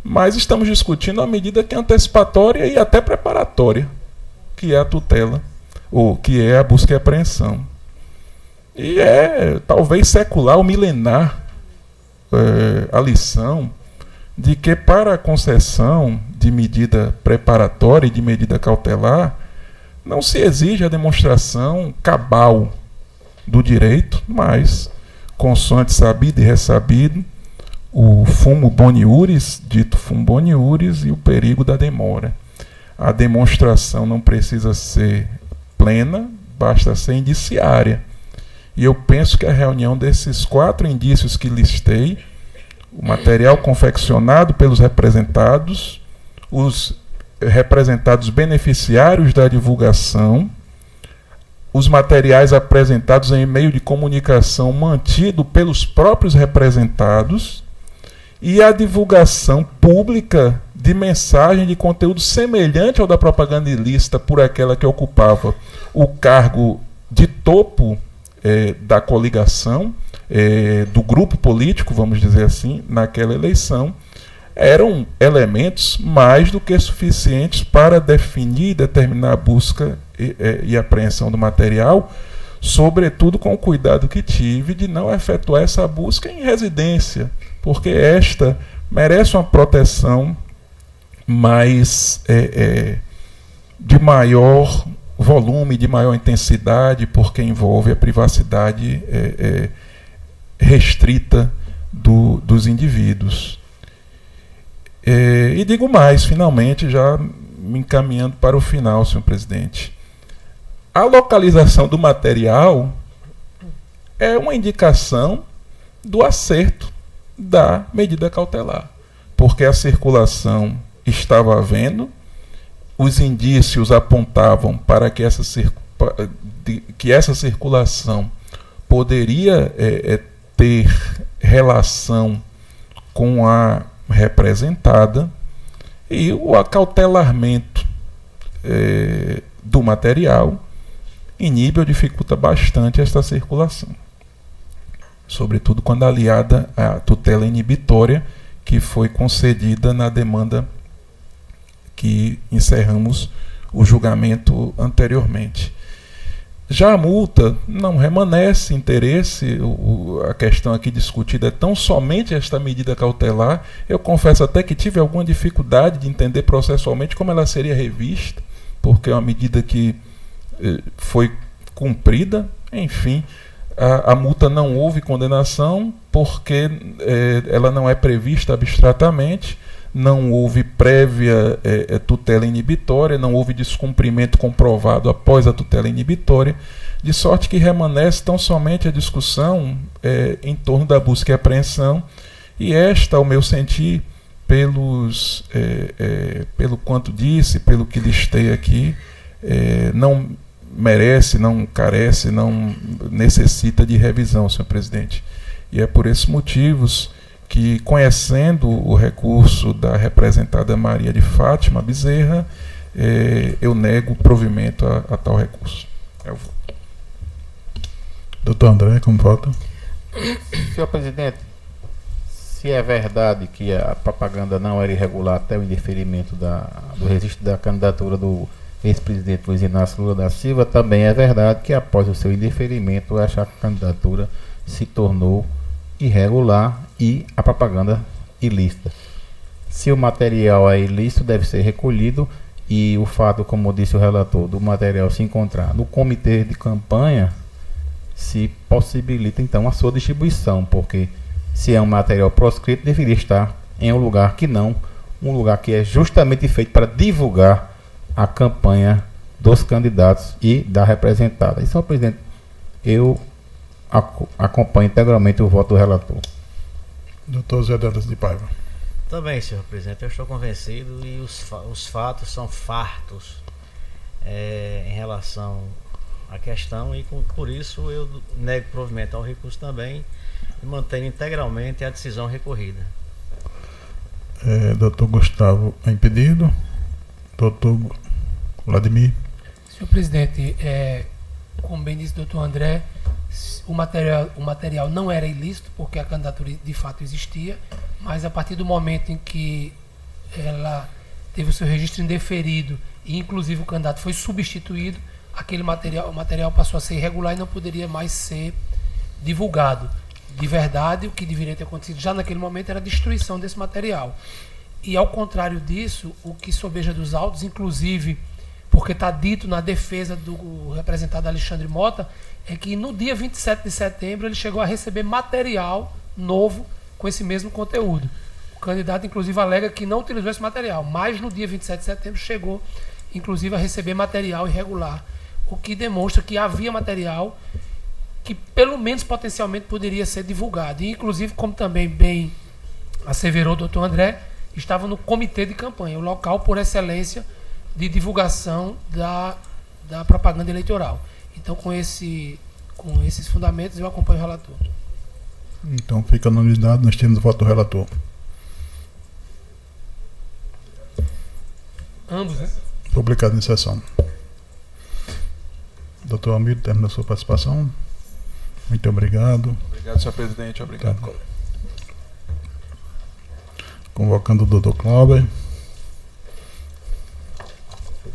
mas estamos discutindo a medida que é antecipatória e até preparatória, que é a tutela, ou que é a busca e apreensão. E é talvez secular ou milenar a lição de que para a concessão de medida preparatória e de medida cautelar não se exige a demonstração cabal do direito, mas, consoante sabido e ressabido, o fumo boniuris, dito fumo boniuris, e o perigo da demora. A demonstração não precisa ser plena, basta ser indiciária. E eu penso que a reunião desses 4 indícios que listei, o material confeccionado pelos representados, os representados beneficiários da divulgação, os materiais apresentados em meio de comunicação mantido pelos próprios representados e a divulgação pública de mensagem de conteúdo semelhante ao da propaganda ilícita por aquela que ocupava o cargo de topo da coligação, do grupo político, vamos dizer assim, naquela eleição, eram elementos mais do que suficientes para definir e determinar a busca e apreensão do material, sobretudo com o cuidado que tive de não efetuar essa busca em residência, porque esta merece uma proteção mais de maior volume, de maior intensidade, porque envolve a privacidade restrita dos indivíduos. E digo mais, finalmente, já me encaminhando para o final, senhor presidente. A localização do material é uma indicação do acerto da medida cautelar, porque a circulação estava havendo, os indícios apontavam para que essa circulação poderia ter relação com a representada, e o acautelamento do material inibe ou dificulta bastante esta circulação, sobretudo quando aliada à tutela inibitória que foi concedida na demanda que encerramos o julgamento anteriormente. Já a multa não remanesce interesse, a questão aqui discutida é tão somente esta medida cautelar. Eu confesso até que tive alguma dificuldade de entender processualmente como ela seria revista, porque é uma medida que foi cumprida. Enfim, a multa não houve condenação porque ela não é prevista abstratamente, não houve prévia tutela inibitória, não houve descumprimento comprovado após a tutela inibitória, de sorte que remanesce tão somente a discussão em torno da busca e apreensão, e esta, ao meu sentir, pelo quanto disse, pelo que listei aqui, não merece, não carece, não necessita de revisão, senhor presidente. E é por esses motivos que, conhecendo o recurso da representada Maria de Fátima Bezerra, eu nego o provimento a tal recurso. Eu vou. Doutor André, como vota? Senhor presidente, se é verdade que a propaganda não era irregular até o indeferimento do registro da candidatura do ex-presidente Luiz Inácio Lula da Silva, também é verdade que após o seu indeferimento essa candidatura se tornou irregular e a propaganda ilícita. Se o material é ilícito, deve ser recolhido, e o fato, como disse o relator, do material se encontrar no comitê de campanha, se possibilita então a sua distribuição, porque se é um material proscrito, deveria estar em um lugar que não, um lugar que é justamente feito para divulgar a campanha dos candidatos e da representada. E, senhor presidente, eu acompanho integralmente o voto do relator. Doutor Zé Dantas de Paiva. Também, senhor presidente, eu estou convencido, e os fatos são fartos em relação à questão, e por isso eu nego provimento ao recurso também e mantenho integralmente a decisão recorrida. Doutor Gustavo é impedido. Doutor Vladimir. Senhor presidente, como bem disse o doutor André, o material não era ilícito, porque a candidatura de fato existia, mas a partir do momento em que ela teve o seu registro indeferido e inclusive o candidato foi substituído, o material passou a ser irregular e não poderia mais ser divulgado. De verdade, o que deveria ter acontecido já naquele momento era a destruição desse material. E ao contrário disso, o que sobeja dos autos, inclusive porque está dito na defesa do representado Alexandre Mota, é que no dia 27 de setembro ele chegou a receber material novo com esse mesmo conteúdo. O candidato, inclusive, alega que não utilizou esse material, mas no dia 27 de setembro chegou, inclusive, a receber material irregular, o que demonstra que havia material que, pelo menos potencialmente, poderia ser divulgado. E, inclusive, como também bem asseverou o doutor André, estava no comitê de campanha, o local por excelência de divulgação da propaganda eleitoral. Então, com esses fundamentos, eu acompanho o relator. Então, fica na unidade, nós temos o voto do relator. Ambos, né? Publicado em sessão. Doutor Almir, termina a sua participação. Muito obrigado. Obrigado, senhor presidente. Obrigado. Tá. Convocando o doutor Cláudio.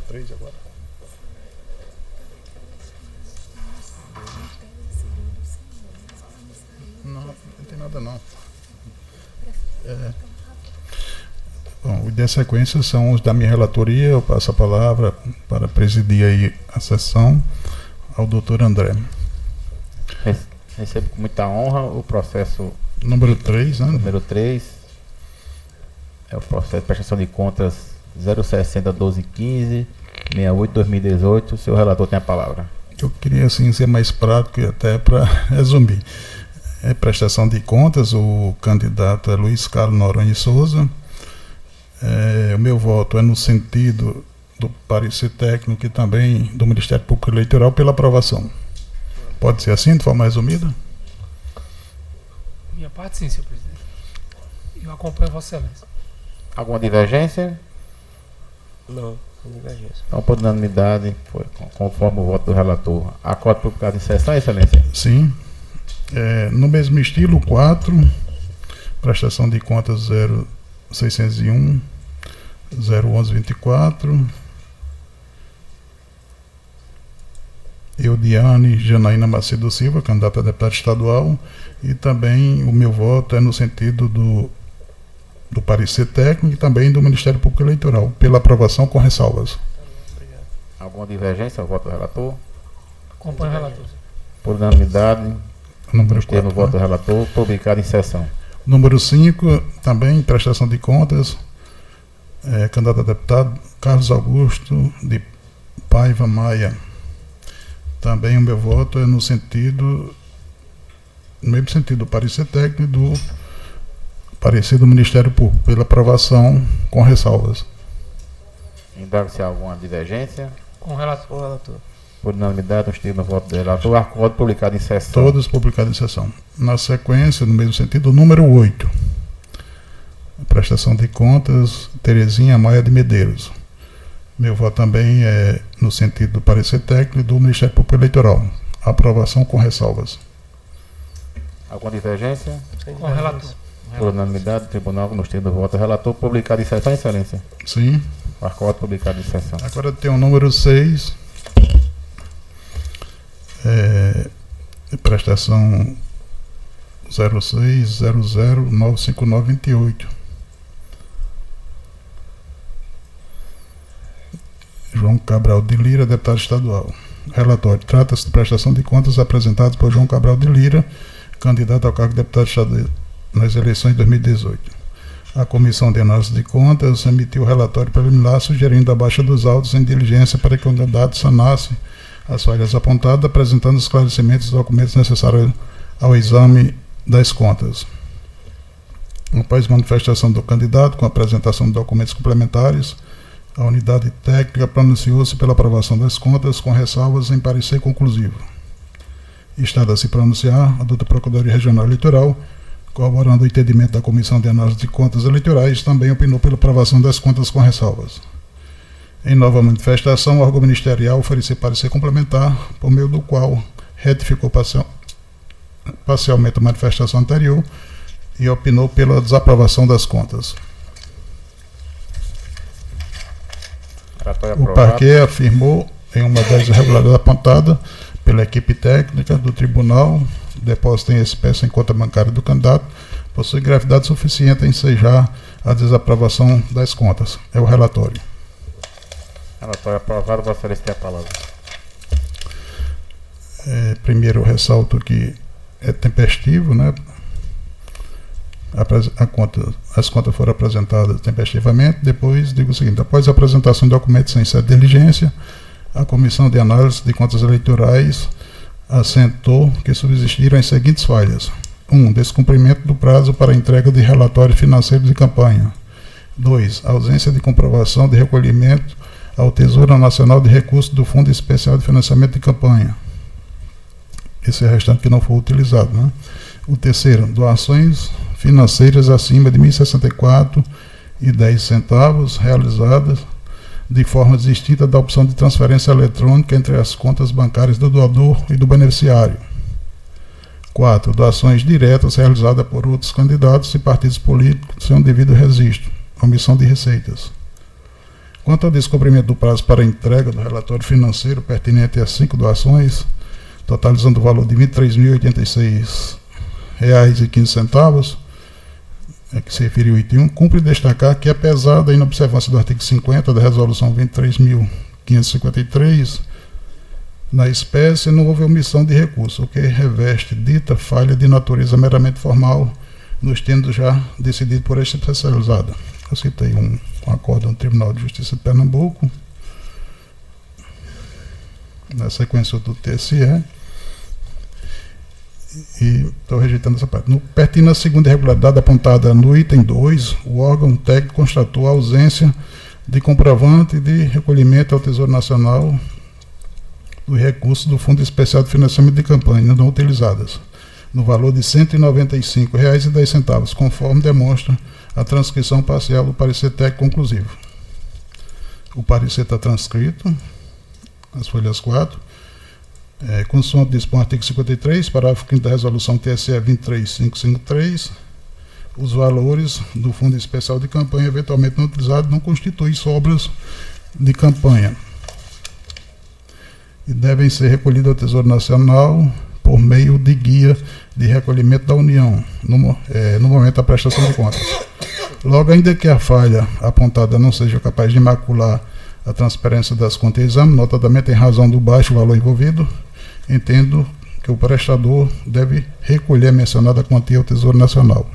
3 agora. Não tem nada não. Bom, os de sequência são os da minha relatoria. Eu passo a palavra para presidir aí a sessão ao doutor André. Recebo com muita honra o processo número 3, né? Número 3 é o processo de prestação de contas 060-1215 68-2018. O senhor relator tem a palavra. Eu queria assim ser mais prático e até para resumir. É prestação de contas, o candidato é Luiz Carlos Noronha Souza. O meu voto é no sentido do parecer técnico e também do Ministério Público Eleitoral pela aprovação. Pode ser assim, de forma resumida? Minha parte, sim, senhor presidente. Eu acompanho Vossa Excelência. Alguma divergência? Não, sem divergência. Então, por unanimidade, foi conforme o voto do relator. Acordo publicado em sessão, Excelência? Sim. No mesmo estilo, 4, prestação de contas 0601, 01124. Eudiane Janaína Macedo Silva, candidata a deputada estadual, e também o meu voto é no sentido do parecer técnico e também do Ministério Público Eleitoral, pela aprovação com ressalvas. Alguma divergência ao voto do relator? Acompanho o relator. Por unanimidade, número 4, no voto do relator, publicado em sessão. Número 5, também prestação de contas, candidato a deputado Carlos Augusto de Paiva Maia. Também o meu voto é no mesmo sentido do parecer técnico e do parecer do Ministério Público, pela aprovação com ressalvas. Indaga-se alguma divergência? Com o relator. Por unanimidade, no voto do relator, acordo publicado em sessão. Todos publicados em sessão. Na sequência, no mesmo sentido, o número 8. Prestação de contas, Terezinha Maia de Medeiros. Meu voto também é no sentido do parecer técnico e do Ministério Público Eleitoral. Aprovação com ressalvas. Alguma divergência? Com o relator. Por unanimidade, o tribunal, nos termos do voto do relator, publicado em sessão, Excelência? Sim. Acordo publicado em sessão. Agora tem o número 6. Prestação 0600095928. João Cabral de Lira, deputado estadual. Relatório. Trata-se de prestação de contas apresentadas por João Cabral de Lira, candidato ao cargo de deputado estadual nas eleições de 2018. A Comissão de Análise de Contas emitiu o relatório preliminar sugerindo a baixa dos autos em diligência para que o candidato sanasse as falhas apontadas, apresentando esclarecimentos e documentos necessários ao exame das contas. Após manifestação do candidato, com a apresentação de documentos complementares, a unidade técnica pronunciou-se pela aprovação das contas com ressalvas em parecer conclusivo. Estado a se pronunciar a doutora Procuradoria Regional Eleitoral, corroborando o entendimento da Comissão de Análise de Contas Eleitorais, também opinou pela aprovação das contas com ressalvas. Em nova manifestação, o órgão ministerial ofereceu parecer complementar, por meio do qual retificou parcialmente a manifestação anterior e opinou pela desaprovação das contas. O parquet afirmou em uma das irregularidades apontadas pela equipe técnica do tribunal, depósito em espécie em conta bancária do candidato, possui gravidade suficiente a ensejar a desaprovação das contas. É o relatório. Relatório aprovado, Vossa Excelência tem a palavra. Primeiro, eu ressalto que é tempestivo, né? As contas foram apresentadas tempestivamente. Depois, digo o seguinte: após a apresentação de documentos em sede de diligência, a Comissão de Análise de Contas Eleitorais assentou que subsistiram as seguintes falhas. 1. Descumprimento do prazo para entrega de relatórios financeiros de campanha. 2. Ausência de comprovação de recolhimento ao Tesouro Nacional de recursos do Fundo Especial de Financiamento de Campanha. Esse é o restante que não foi utilizado, né? O terceiro, doações financeiras acima de R$ 1.064,10 realizadas de forma distinta da opção de transferência eletrônica entre as contas bancárias do doador e do beneficiário. 4. Doações diretas realizadas por outros candidatos e partidos políticos sem um devido registro, omissão de receitas. Quanto ao descumprimento do prazo para a entrega do relatório financeiro pertinente às 5 doações, totalizando o valor de R$ 23.086,15, que se referiu ao item 1, cumpre destacar que, apesar da inobservância do artigo 50 da Resolução 23.553, na espécie não houve omissão de recurso, o que reveste dita falha de natureza meramente formal, nos tendo já decidido por esta especializada. Eu citei um acórdão do Tribunal de Justiça de Pernambuco, na sequência do TSE, e estou rejeitando essa parte. Pertinente à segunda irregularidade apontada no item 2, o órgão técnico constatou a ausência de comprovante de recolhimento ao Tesouro Nacional dos recursos do Fundo Especial de Financiamento de Campanha não utilizadas, no valor de R$ 195,10, conforme demonstra a transcrição parcial do parecer técnico conclusivo. O parecer está transcrito, as folhas 4. Consoante dispõe o artigo 53, parágrafo 5º da Resolução TSE 23553, os valores do Fundo Especial de Campanha eventualmente não utilizados não constituem sobras de campanha e devem ser recolhidos ao Tesouro Nacional por meio de guia de recolhimento da União, no momento da prestação de contas. Logo, ainda que a falha apontada não seja capaz de macular a transparência das contas em exame, notadamente em razão do baixo valor envolvido, entendo que o prestador deve recolher a mencionada quantia ao Tesouro Nacional.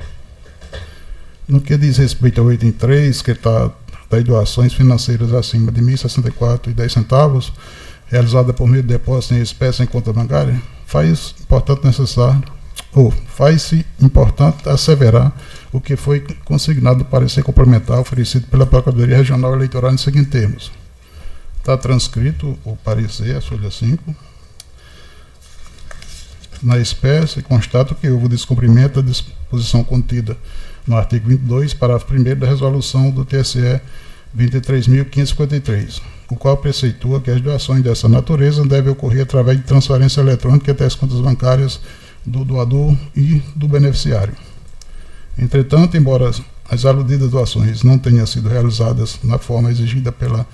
No que diz respeito ao item 3, que está das doações financeiras acima de R$ 1.064,10, realizada por meio de depósito em espécie em conta bancária, faz-se importante asseverar o que foi consignado no parecer complementar oferecido pela Procuradoria Regional Eleitoral nos seguintes termos. Está transcrito o parecer, a folha 5. Na espécie, constato que houve descumprimento da disposição contida no artigo 22, parágrafo 1º da Resolução do TSE 23.553, o qual preceitua que as doações dessa natureza devem ocorrer através de transferência eletrônica até as contas bancárias do doador e do beneficiário. Entretanto, embora as aludidas doações não tenham sido realizadas na forma exigida pela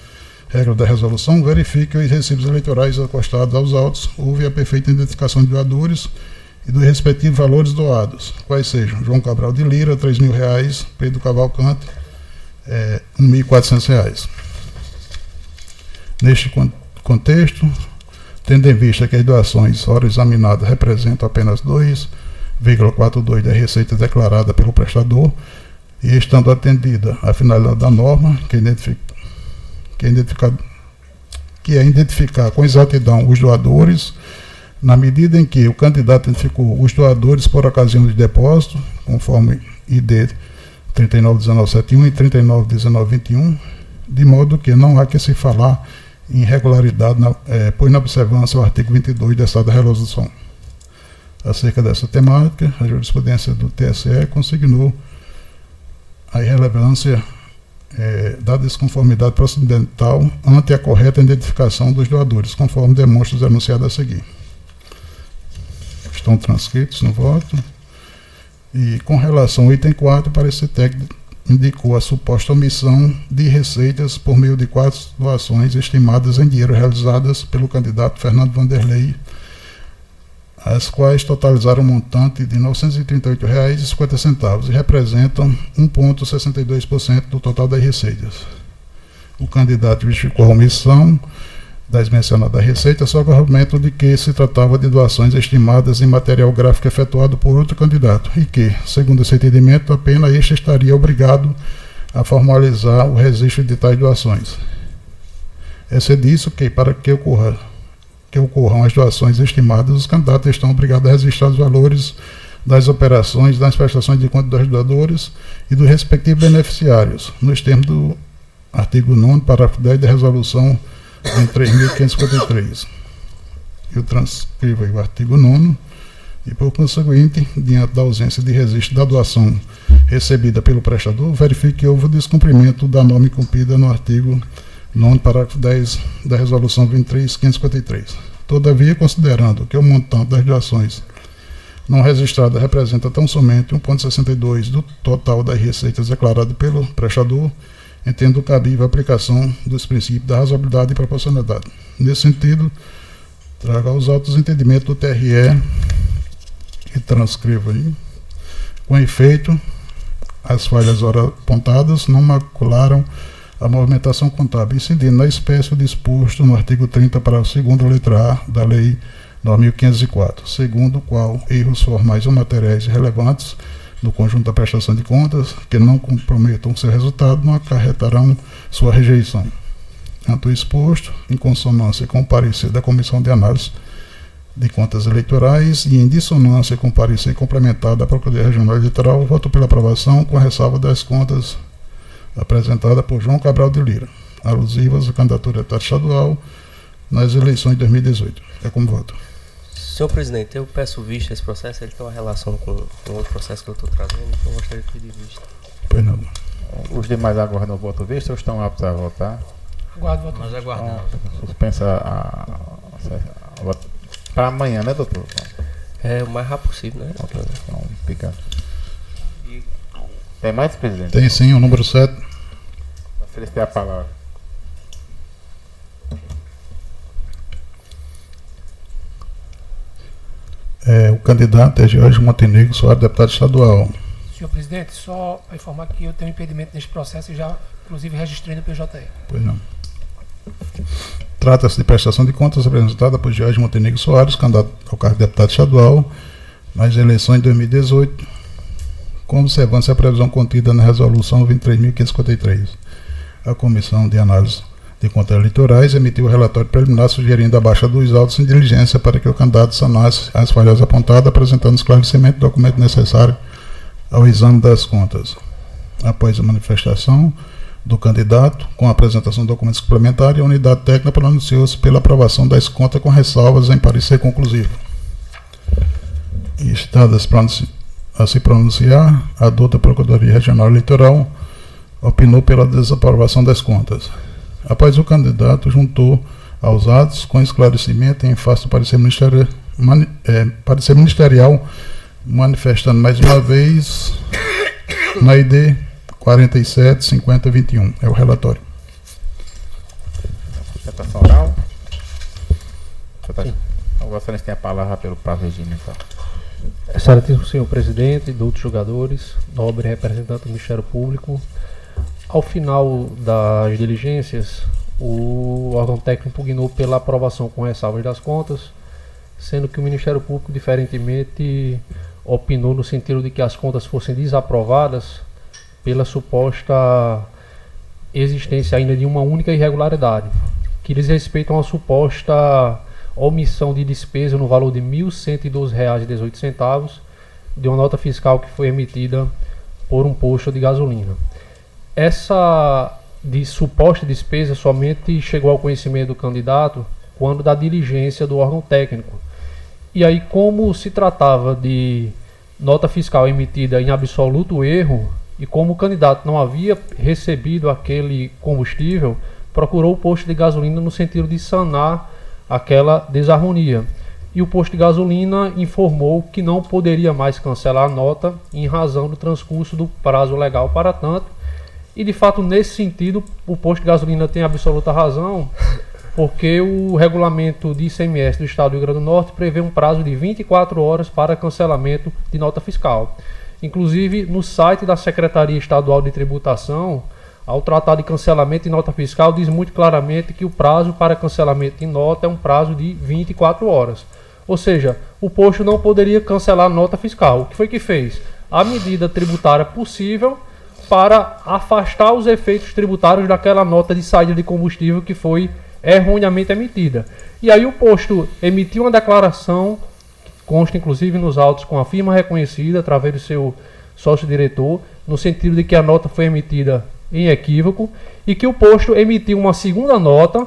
regra da resolução, verifique que os recibos eleitorais acostados aos autos houve a perfeita identificação de doadores e dos respectivos valores doados, quais sejam João Cabral de Lira, R$ 3.000, Pedro Cavalcante, R$ 1.400. Neste contexto, tendo em vista que as doações ora examinadas representam apenas 2,42% da receita declarada pelo prestador, e estando atendida a finalidade da norma, que é identificar com exatidão os doadores, na medida em que o candidato identificou os doadores por ocasião de depósito, conforme ID 391971 e 391921, de modo que não há que se falar em irregularidade, pois na observância ao artigo 22 desta resolução. Acerca dessa temática, a jurisprudência do TSE consignou a irrelevância da desconformidade procedimental ante a correta identificação dos doadores, conforme demonstra os enunciados a seguir. Estão transcritos no voto. E com relação ao item 4, o parecer técnico indicou a suposta omissão de receitas por meio de 4 doações estimadas em dinheiro realizadas pelo candidato Fernando Vanderlei, as quais totalizaram um montante de R$ 938,50 e representam 1,62% do total das receitas. O candidato justificou a omissão das mencionadas receitas sob o argumento de que se tratava de doações estimadas em material gráfico efetuado por outro candidato e que, segundo esse entendimento, apenas este estaria obrigado a formalizar o registro de tais doações. É disso que, para que ocorram as doações estimadas, os candidatos estão obrigados a registrar os valores das operações das prestações de contas dos doadores e dos respectivos beneficiários, nos termos do artigo 9º, parágrafo 10 da Resolução 23.553. Eu transcrevo aí o artigo 9º e, por conseguinte, diante da ausência de registro da doação recebida pelo prestador, verifique que houve o descumprimento da norma cumprida no artigo 9º, parágrafo 10 da Resolução 23.553. Todavia, considerando que o montante das doações não registrada representa tão somente 1,62% do total das receitas declaradas pelo prestador, entendo cabível a aplicação dos princípios da razoabilidade e proporcionalidade. Nesse sentido, trago aos autos entendimentos do TRE e transcrevo aí. Com efeito, as falhas ora apontadas não macularam a movimentação contábil, incidindo na espécie disposto no artigo 30, parágrafo 2º, letra A da Lei 9.504, segundo o qual erros formais ou materiais relevantes no conjunto da prestação de contas que não comprometam seu resultado não acarretarão sua rejeição. Tanto exposto, em consonância com o parecer da Comissão de Análise de Contas Eleitorais e em dissonância com o parecer complementar da Procuradoria Regional Eleitoral, voto pela aprovação com a ressalva das contas apresentada por João Cabral de Lira, alusivas à candidatura a deputado estadual nas eleições de 2018. É como voto. Senhor presidente, eu peço vista esse processo, ele tem uma relação com outro processo que eu estou trazendo, então eu gostaria de pedir vista. Pois não. Os demais aguardam o voto vista ou estão aptos a votar? Aguardo o voto. Nós aguardamos. Suspensa para amanhã, né, doutor? É o mais rápido possível, né? Okay. Então, fica. Tem mais, presidente? Tem sim, o número 7. Oferecer a palavra. O candidato é Jorge Montenegro Soares, deputado estadual. Senhor presidente, só para informar que eu tenho impedimento neste processo e já, inclusive, registrei no PJE. Pois não. Trata-se de prestação de contas apresentada por Jorge Montenegro Soares, candidato ao cargo de deputado estadual, nas eleições de 2018, com observância à previsão contida na Resolução 23.553. A Comissão de Análise de Contas Eleitorais emitiu o relatório preliminar sugerindo a baixa dos autos em diligência para que o candidato sanasse as falhas apontadas, apresentando esclarecimento do documento necessário ao exame das contas. Após a manifestação do candidato, com a apresentação de documentos complementares, a unidade técnica pronunciou-se pela aprovação das contas com ressalvas em parecer conclusivo. E estadas a se pronunciar, a douta Procuradoria Regional Eleitoral opinou pela desaprovação das contas. Após o candidato juntou aos atos com esclarecimento em face do parecer ministerial, manifestando mais uma vez na ID 475021. É o relatório. Sustentação oral. Agora vocês têm a palavra pelo prazo regimental. Excelentíssimo senhor presidente, doutos jogadores, nobre representante do Ministério Público. Ao final das diligências, o órgão técnico impugnou pela aprovação com ressalvas das contas, sendo que o Ministério Público, diferentemente, opinou no sentido de que as contas fossem desaprovadas pela suposta existência ainda de uma única irregularidade, que diz respeito a uma suposta omissão de despesa no valor de R$ 1.112,18 de uma nota fiscal que foi emitida por um posto de gasolina. Essa suposta despesa somente chegou ao conhecimento do candidato quando da diligência do órgão técnico. E aí, como se tratava de nota fiscal emitida em absoluto erro, e como o candidato não havia recebido aquele combustível, procurou o posto de gasolina no sentido de sanar aquela desarmonia. E o posto de gasolina informou que não poderia mais cancelar a nota em razão do transcurso do prazo legal para tanto. E de fato, nesse sentido, o posto de gasolina tem absoluta razão, porque o regulamento de ICMS do Estado do Rio Grande do Norte prevê um prazo de 24 horas para cancelamento de nota fiscal. Inclusive, no site da Secretaria Estadual de Tributação, ao tratar de cancelamento de nota fiscal, diz muito claramente que o prazo para cancelamento de nota é um prazo de 24 horas. Ou seja, o posto não poderia cancelar a nota fiscal. O que foi que fez? A medida tributária possível para afastar os efeitos tributários daquela nota de saída de combustível que foi erroneamente emitida. E aí o posto emitiu uma declaração consta inclusive nos autos com a firma reconhecida através do seu sócio-diretor, no sentido de que a nota foi emitida em equívoco e que o posto emitiu uma segunda nota,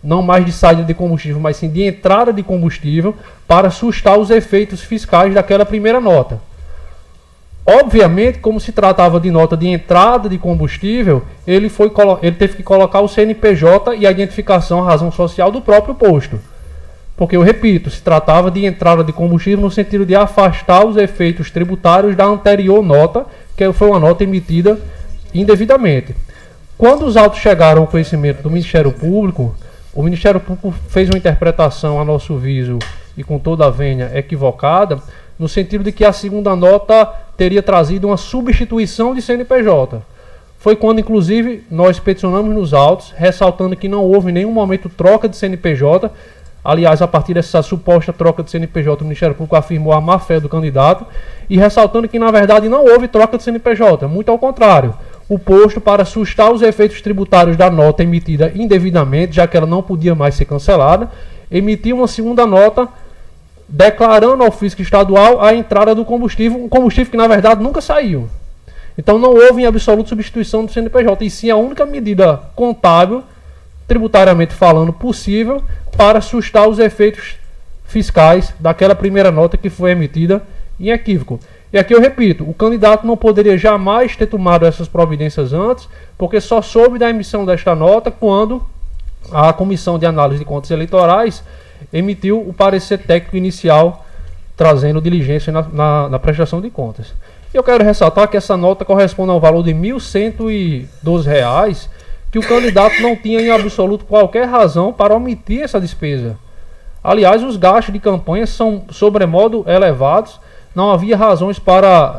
não mais de saída de combustível, mas sim de entrada de combustível, para sustar os efeitos fiscais daquela primeira nota. Obviamente, como se tratava de nota de entrada de combustível, ele teve que colocar o CNPJ e a identificação, a razão social do próprio posto. Porque, eu repito, se tratava de entrada de combustível no sentido de afastar os efeitos tributários da anterior nota, que foi uma nota emitida indevidamente. Quando os autos chegaram ao conhecimento do Ministério Público, o Ministério Público fez uma interpretação a nosso viso e com toda a vênia equivocada, no sentido de que a segunda nota teria trazido uma substituição de CNPJ. Foi quando, inclusive, nós peticionamos nos autos, ressaltando que não houve em nenhum momento troca de CNPJ. Aliás, a partir dessa suposta troca de CNPJ, o Ministério Público afirmou a má-fé do candidato e ressaltando que, na verdade, não houve troca de CNPJ. Muito ao contrário. O posto, para sustar os efeitos tributários da nota emitida indevidamente, já que ela não podia mais ser cancelada, emitiu uma segunda nota declarando ao fisco estadual a entrada do combustível, um combustível que, na verdade, nunca saiu. Então, não houve em absoluto substituição do CNPJ, e sim a única medida contábil, tributariamente falando, possível para sustar os efeitos fiscais daquela primeira nota que foi emitida em equívoco. E aqui eu repito, o candidato não poderia jamais ter tomado essas providências antes, porque só soube da emissão desta nota quando a Comissão de Análise de Contas Eleitorais emitiu o parecer técnico inicial, trazendo diligência na prestação de contas. E eu quero ressaltar que essa nota corresponde ao valor de R$ 1.112, que o candidato não tinha em absoluto qualquer razão para omitir essa despesa. Aliás, os gastos de campanha são sobremodo elevados, não havia razões para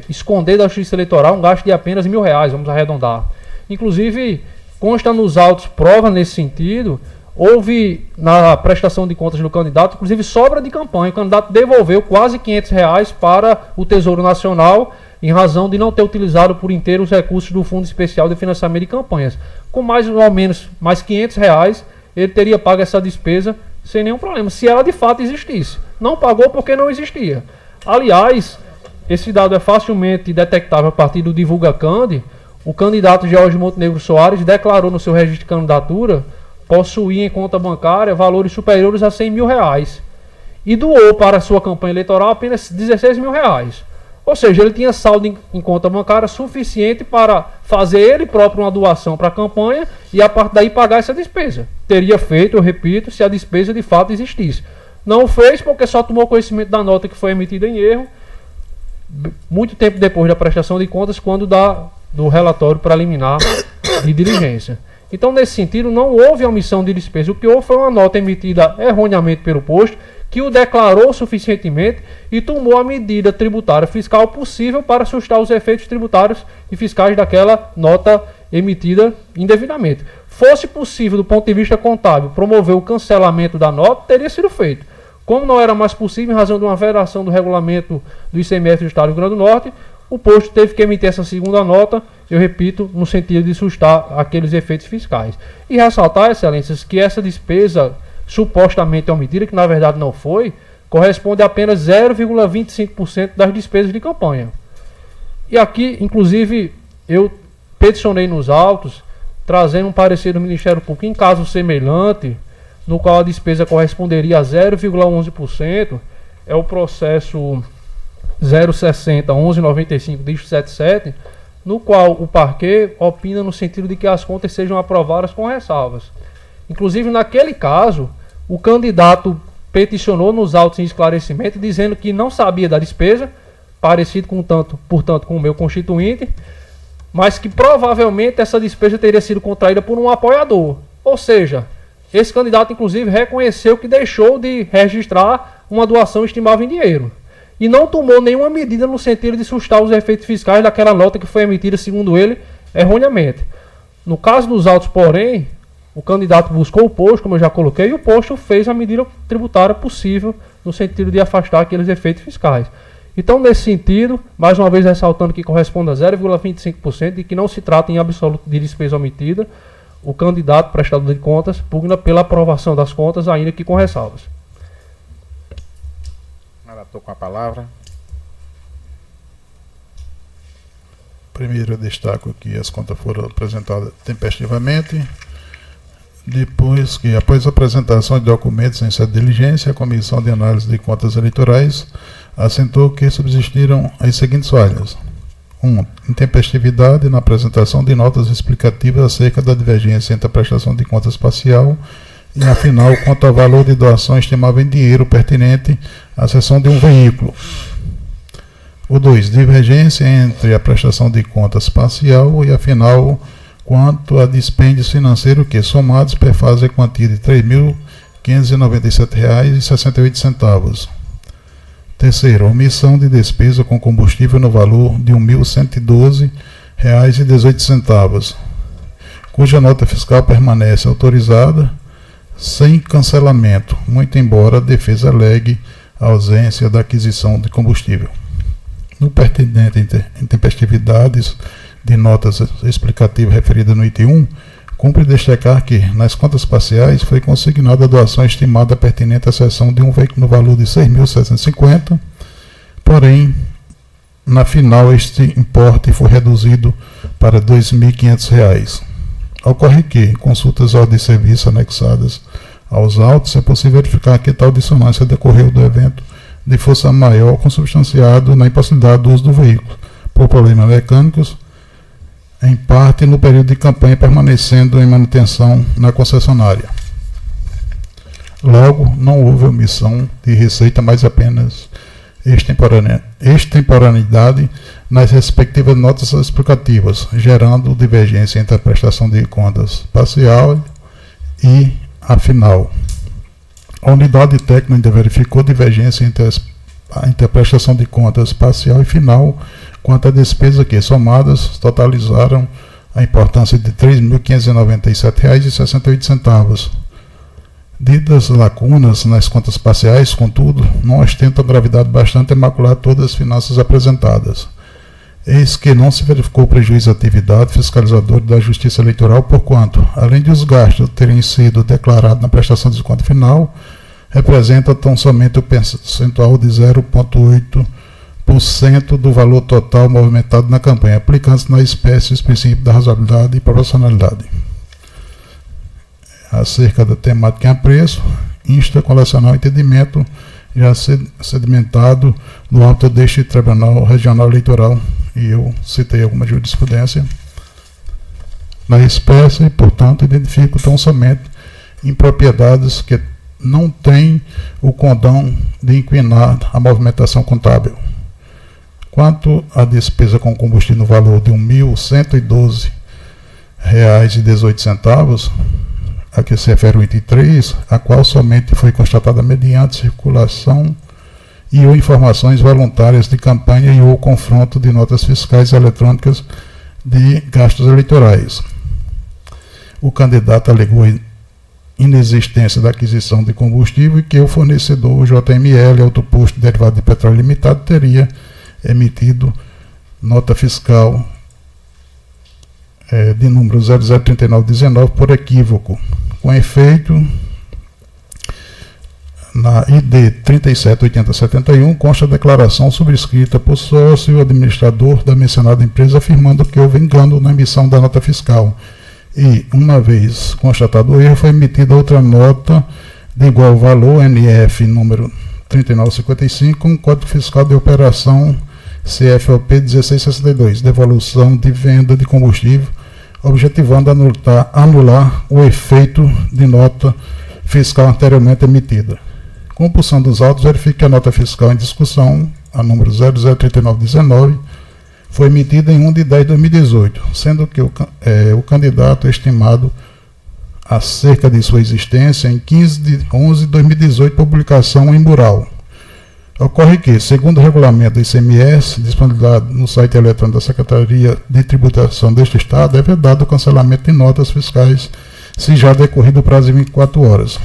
esconder da Justiça Eleitoral um gasto de apenas R$ 1.000, vamos arredondar. Inclusive, consta nos autos prova nesse sentido, houve na prestação de contas do candidato, inclusive sobra de campanha. O candidato devolveu quase R$ 500 para o Tesouro Nacional, em razão de não ter utilizado por inteiro os recursos do Fundo Especial de Financiamento de Campanhas. Com mais ou menos mais R$ 500, ele teria pago essa despesa sem nenhum problema, se ela de fato existisse. Não pagou porque não existia. Aliás, esse dado é facilmente detectável a partir do Divulga Candi. O candidato George Montenegro Soares declarou no seu registro de candidatura possuir em conta bancária valores superiores a R$ 100 mil e doou para a sua campanha eleitoral apenas R$ 16 mil. Ou seja, ele tinha saldo em conta bancária suficiente para fazer ele próprio uma doação para a campanha e a partir daí pagar essa despesa. Teria feito, eu repito, se a despesa de fato existisse. Não fez porque só tomou conhecimento da nota que foi emitida em erro muito tempo depois da prestação de contas, quando do relatório preliminar de diligência. Então, nesse sentido, não houve omissão de despesa. O que houve foi uma nota emitida erroneamente pelo posto, que o declarou suficientemente e tomou a medida tributária fiscal possível para sustar os efeitos tributários e fiscais daquela nota emitida indevidamente. Fosse possível, do ponto de vista contábil, promover o cancelamento da nota, teria sido feito. Como não era mais possível, em razão de uma alteração do regulamento do ICMS do Estado do Rio Grande do Norte, o posto teve que emitir essa segunda nota, eu repito, no sentido de sustar aqueles efeitos fiscais. E ressaltar, excelências, que essa despesa supostamente omitida, que na verdade não foi, corresponde a apenas 0,25% das despesas de campanha. E aqui, inclusive, eu peticionei nos autos, trazendo um parecer do Ministério Público em caso semelhante, no qual a despesa corresponderia a 0,11%, é o processo 060-1195-77, no qual o parquê opina no sentido de que as contas sejam aprovadas com ressalvas. Inclusive, naquele caso, o candidato peticionou nos autos em esclarecimento, dizendo que não sabia da despesa, parecido portanto com o meu constituinte, mas que provavelmente essa despesa teria sido contraída por um apoiador. Ou seja, esse candidato inclusive reconheceu que deixou de registrar uma doação estimável em dinheiro e não tomou nenhuma medida no sentido de sustar os efeitos fiscais daquela nota que foi emitida, segundo ele, erroneamente. No caso dos autos, porém, o candidato buscou o posto, como eu já coloquei, e o posto fez a medida tributária possível no sentido de afastar aqueles efeitos fiscais. Então, nesse sentido, mais uma vez ressaltando que corresponde a 0,25% e que não se trata em absoluto de despesa omitida, o candidato prestador de contas pugna pela aprovação das contas, ainda que com ressalvas. Relator com a palavra. Primeiro eu destaco que as contas foram apresentadas tempestivamente. Depois que, após a apresentação de documentos em sede de diligência, a Comissão de Análise de Contas Eleitorais assentou que subsistiram as seguintes falhas. 1. Intempestividade na apresentação de notas explicativas acerca da divergência entre a prestação de contas parcial e a final quanto ao valor de doação estimável em dinheiro pertinente à cessão de um veículo. O 2. Divergência entre a prestação de contas parcial e a final quanto a dispêndios financeiros que, somados, perfazem a quantia de R$ 3.597,68. Terceiro, omissão de despesa com combustível no valor de R$ 1.112,18, cuja nota fiscal permanece autorizada sem cancelamento, muito embora a defesa alegue a ausência da aquisição de combustível. No pertinente intempestividades de notas explicativas referidas no item 1, cumpre destacar que, nas contas parciais, foi consignada a doação estimada pertinente à cessão de um veículo no valor de R$ 6.750, porém, na final, este importe foi reduzido para R$ 2.500. Ocorre que, em consultas às ordens de serviço anexadas aos autos, é possível verificar que tal dissonância decorreu do evento de força maior consubstanciado na impossibilidade do uso do veículo, por problemas mecânicos, em parte no período de campanha, permanecendo em manutenção na concessionária. Logo, não houve omissão de receita, mas apenas extemporaneidade nas respectivas notas explicativas, gerando divergência entre a prestação de contas parcial e a final. A unidade técnica ainda verificou divergência entre a prestação de contas parcial e final, quanto à despesa que, somadas, totalizaram a importância de R$ 3.597,68. Ditas lacunas nas contas parciais, contudo, não ostentam gravidade bastante a macular todas as finanças apresentadas. Eis que não se verificou prejuízo à atividade fiscalizadora da Justiça Eleitoral, porquanto, além de os gastos terem sido declarados na prestação de conta final, representa tão somente o percentual de 0,8% do valor total movimentado na campanha, aplicando-se na espécie os princípios da razoabilidade e proporcionalidade. Acerca da temática em apreço, insta colecionar o entendimento já sedimentado no âmbito deste Tribunal Regional Eleitoral, e eu citei alguma jurisprudência na espécie, e, portanto, identifico tão somente impropriedades que não têm o condão de inquinar a movimentação contábil. Quanto à despesa com combustível no valor de R$ 1.112,18, a que se refere o item 3, a qual somente foi constatada mediante circulação e ou informações voluntárias de campanha e ou confronto de notas fiscais eletrônicas de gastos eleitorais. O candidato alegou inexistência da aquisição de combustível e que o fornecedor, o JML, Autoposto Derivado de Petróleo Limitado, teria emitido nota fiscal de número 003919 por equívoco. Com efeito, na ID 378071 consta a declaração subscrita por sócio e administrador da mencionada empresa, afirmando que houve engano na emissão da nota fiscal. E, uma vez constatado o erro, foi emitida outra nota de igual valor, NF número 3955, com Código Fiscal de Operação CFOP 1662, devolução de venda de combustível, objetivando anular o efeito de nota fiscal anteriormente emitida. Compulsão dos autos, verifique que a nota fiscal em discussão, a número 003919, foi emitida em 1 de 10 de 2018, sendo que o candidato é estimado acerca de sua existência em 15 de 11 de 2018, publicação em mural. Ocorre que, segundo o regulamento do ICMS, disponibilizado no site eletrônico da Secretaria de Tributação deste Estado, é vedado o cancelamento de notas fiscais se já decorrido o prazo de 24 horas.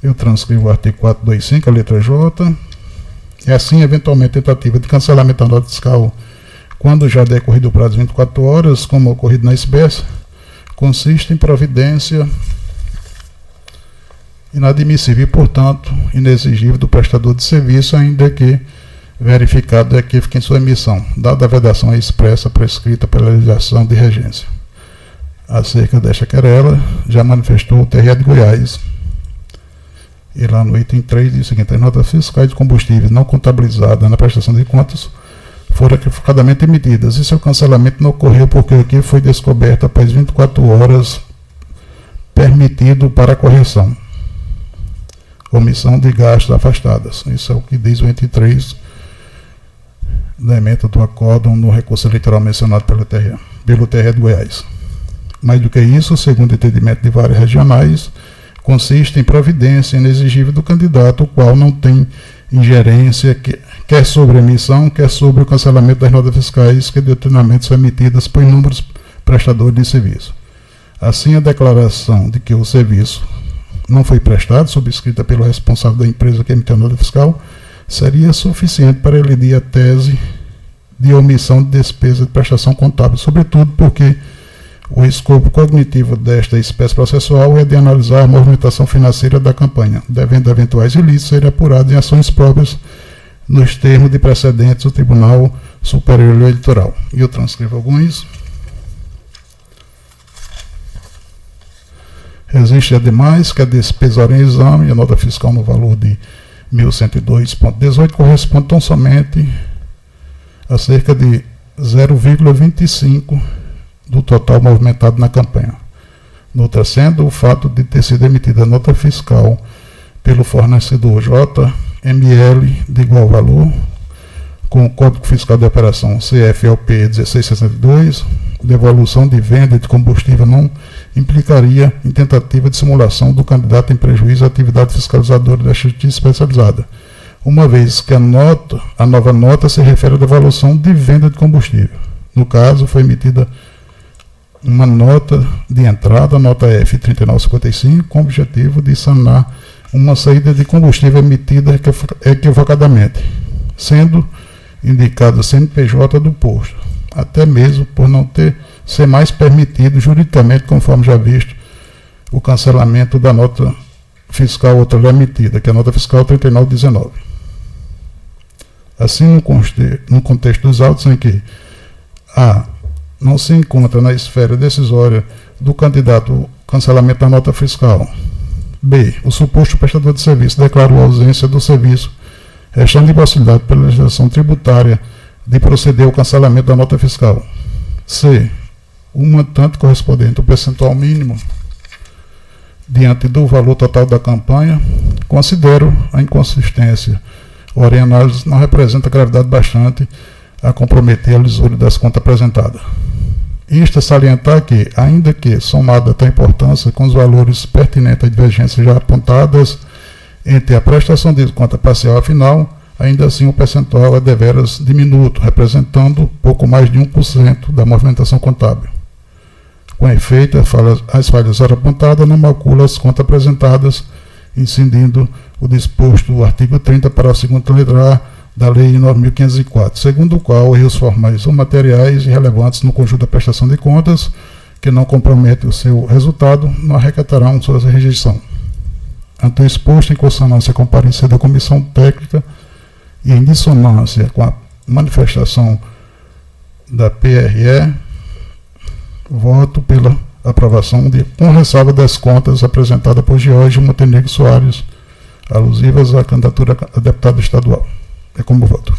Eu transcrevo o artigo 425, a letra J. E assim, eventualmente, tentativa de cancelamento da nota fiscal quando já decorrido o prazo de 24 horas, como ocorrido na espécie, consiste em providência inadmissível e, portanto, inexigível do prestador de serviço, ainda que verificado equívoco em sua emissão, dada a vedação expressa prescrita pela legislação de regência. Acerca desta querela, já manifestou o TRE de Goiás. E lá no item 3 diz o seguinte: as notas fiscais de combustíveis não contabilizadas na prestação de contas foram equivocadamente emitidas e seu cancelamento não ocorreu porque o equívoco foi descoberto após 24 horas permitido para a correção. Omissão de gastos afastadas. Isso é o que diz o item 3 da ementa do acórdão no recurso eleitoral mencionado pelo TRE de Goiás. Mais do que isso, segundo o entendimento de vários regionais, consiste em providência inexigível do candidato, o qual não tem ingerência quer sobre a emissão, quer sobre o cancelamento das notas fiscais que determinadamente são emitidas por inúmeros prestadores de serviço. Assim, a declaração de que o serviço não foi prestado, subscrita pelo responsável da empresa que emitiu a nota fiscal, seria suficiente para elidir a tese de omissão de despesa de prestação contábil, sobretudo porque o escopo cognitivo desta espécie processual é de analisar a movimentação financeira da campanha, devendo eventuais ilícitos serem apurados em ações próprias nos termos de precedentes do Tribunal Superior Eleitoral. E eu transcrevo alguns. Existe, ademais, que a despesa hora em exame e a nota fiscal no valor de 1.102,18 corresponde tão somente a cerca de 0,25 do total movimentado na campanha. Noutra sendo, o fato de ter sido emitida a nota fiscal pelo fornecedor JML de igual valor, com o Código Fiscal de Operação CFLP 1662, devolução de venda de combustível não implicaria em tentativa de simulação do candidato em prejuízo à atividade fiscalizadora da Justiça Especializada, uma vez que a nova nota se refere à devolução de venda de combustível. No caso, foi emitida uma nota de entrada, nota F3955, com o objetivo de sanar uma saída de combustível emitida equivocadamente, sendo indicado o CNPJ do posto, até mesmo por não ser mais permitido juridicamente, conforme já visto, o cancelamento da nota fiscal outra emitida, que é a nota fiscal 3919. Assim, no contexto dos autos em que não se encontra na esfera decisória do candidato o cancelamento da nota fiscal. B. O suposto prestador de serviço declarou a ausência do serviço, restando impossibilidade pela legislação tributária de proceder ao cancelamento da nota fiscal. C. O montante correspondente ao percentual mínimo diante do valor total da campanha. Considero a inconsistência. Ora, em análise, não representa gravidade bastante a comprometer a lisura das contas apresentadas. Isto é salientar que, ainda que somada a tal importância com os valores pertinentes à divergência já apontadas entre a prestação de conta parcial e a final, ainda assim o percentual é deveras diminuto, representando pouco mais de 1% da movimentação contábil. Com efeito, as falhas ora apontadas não maculam as contas apresentadas, incidindo o disposto do artigo 30 para a segunda letra A da Lei 9.504, segundo o qual erros formais ou materiais irrelevantes no conjunto da prestação de contas, que não comprometem o seu resultado, não acarretarão sua rejeição. Ante o exposto, em consonância com o parecer da comissão técnica e em dissonância com a manifestação da PRE, voto pela aprovação com ressalva das contas apresentadas por Jorge Montenegro Soares, alusivas à candidatura a deputado estadual. É como voto.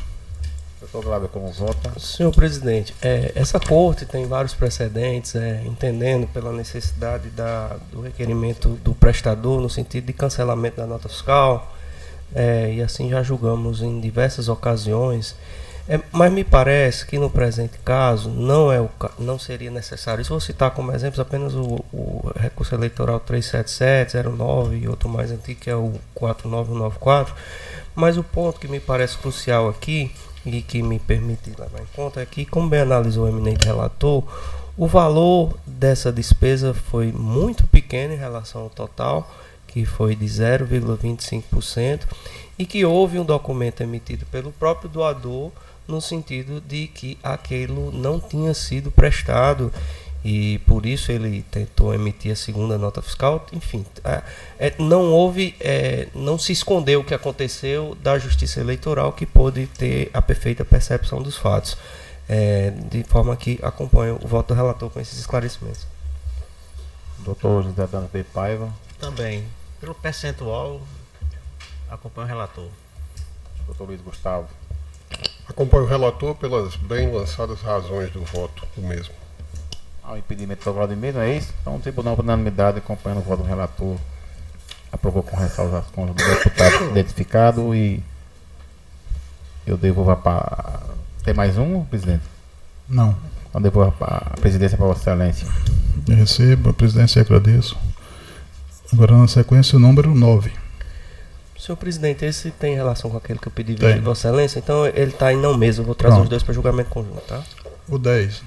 Doutor Glauber, como vota? Senhor presidente, essa corte tem vários precedentes, entendendo pela necessidade do requerimento do prestador no sentido de cancelamento da nota fiscal, e assim já julgamos em diversas ocasiões, mas me parece que no presente caso não seria necessário. Isso vou citar como exemplos apenas o recurso eleitoral 37709 e outro mais antigo, que é o 4994, mas o ponto que me parece crucial aqui e que me permite levar em conta é que, como bem analisou o eminente relator, o valor dessa despesa foi muito pequeno em relação ao total, que foi de 0,25%, e que houve um documento emitido pelo próprio doador no sentido de que aquilo não tinha sido prestado e por isso ele tentou emitir a segunda nota fiscal. Enfim, não houve, não se escondeu o que aconteceu da Justiça Eleitoral, que pôde ter a perfeita percepção dos fatos, de forma que acompanho o voto do relator com esses esclarecimentos. Doutor José Dantas de Paiva. Também, pelo percentual, acompanho o relator. Doutor Luiz Gustavo. Acompanho o relator pelas bem lançadas razões do voto do mesmo. Ao impedimento do voto do mesmo, é isso? Então o tribunal, por unanimidade, acompanhando o voto do relator, aprovou com ressalvas as contas do deputado identificado e eu devolvo para... Tem mais um, presidente? Não. Então devolvo a presidência para Vossa Excelência. Eu recebo, a presidência, agradeço. Agora, na sequência, o número 9. Senhor presidente, esse tem relação com aquele que eu pedi de Tem. Vossa Excelência, então ele está em não mesa, eu vou trazer Pronto. os dois para julgamento conjunto, tá? O 10.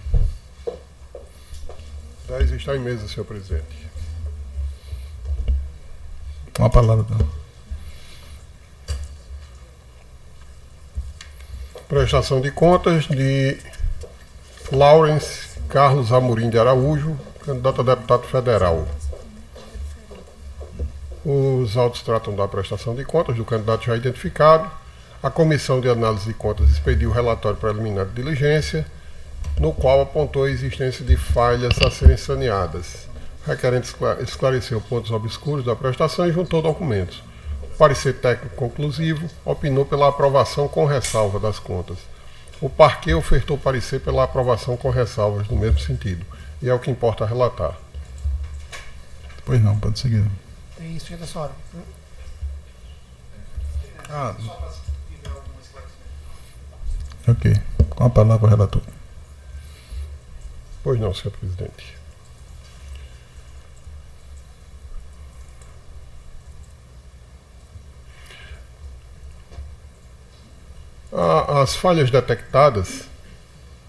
10 está em mesa, senhor presidente. Com a palavra. Prestação de contas de Lawrence Carlos Amorim de Araújo, candidato a deputado federal. Os autos tratam da prestação de contas do candidato já identificado. A Comissão de Análise de Contas expediu o relatório preliminar de diligência, no qual apontou a existência de falhas a serem saneadas. O requerente esclareceu pontos obscuros da prestação e juntou documentos. O parecer técnico conclusivo opinou pela aprovação com ressalva das contas. O parquê ofertou parecer pela aprovação com ressalvas no mesmo sentido. E é o que importa relatar. Pois não, pode seguir. É isso, chega essa hora. Ok. Com a palavra, relator. Pois não, senhor presidente. As falhas detectadas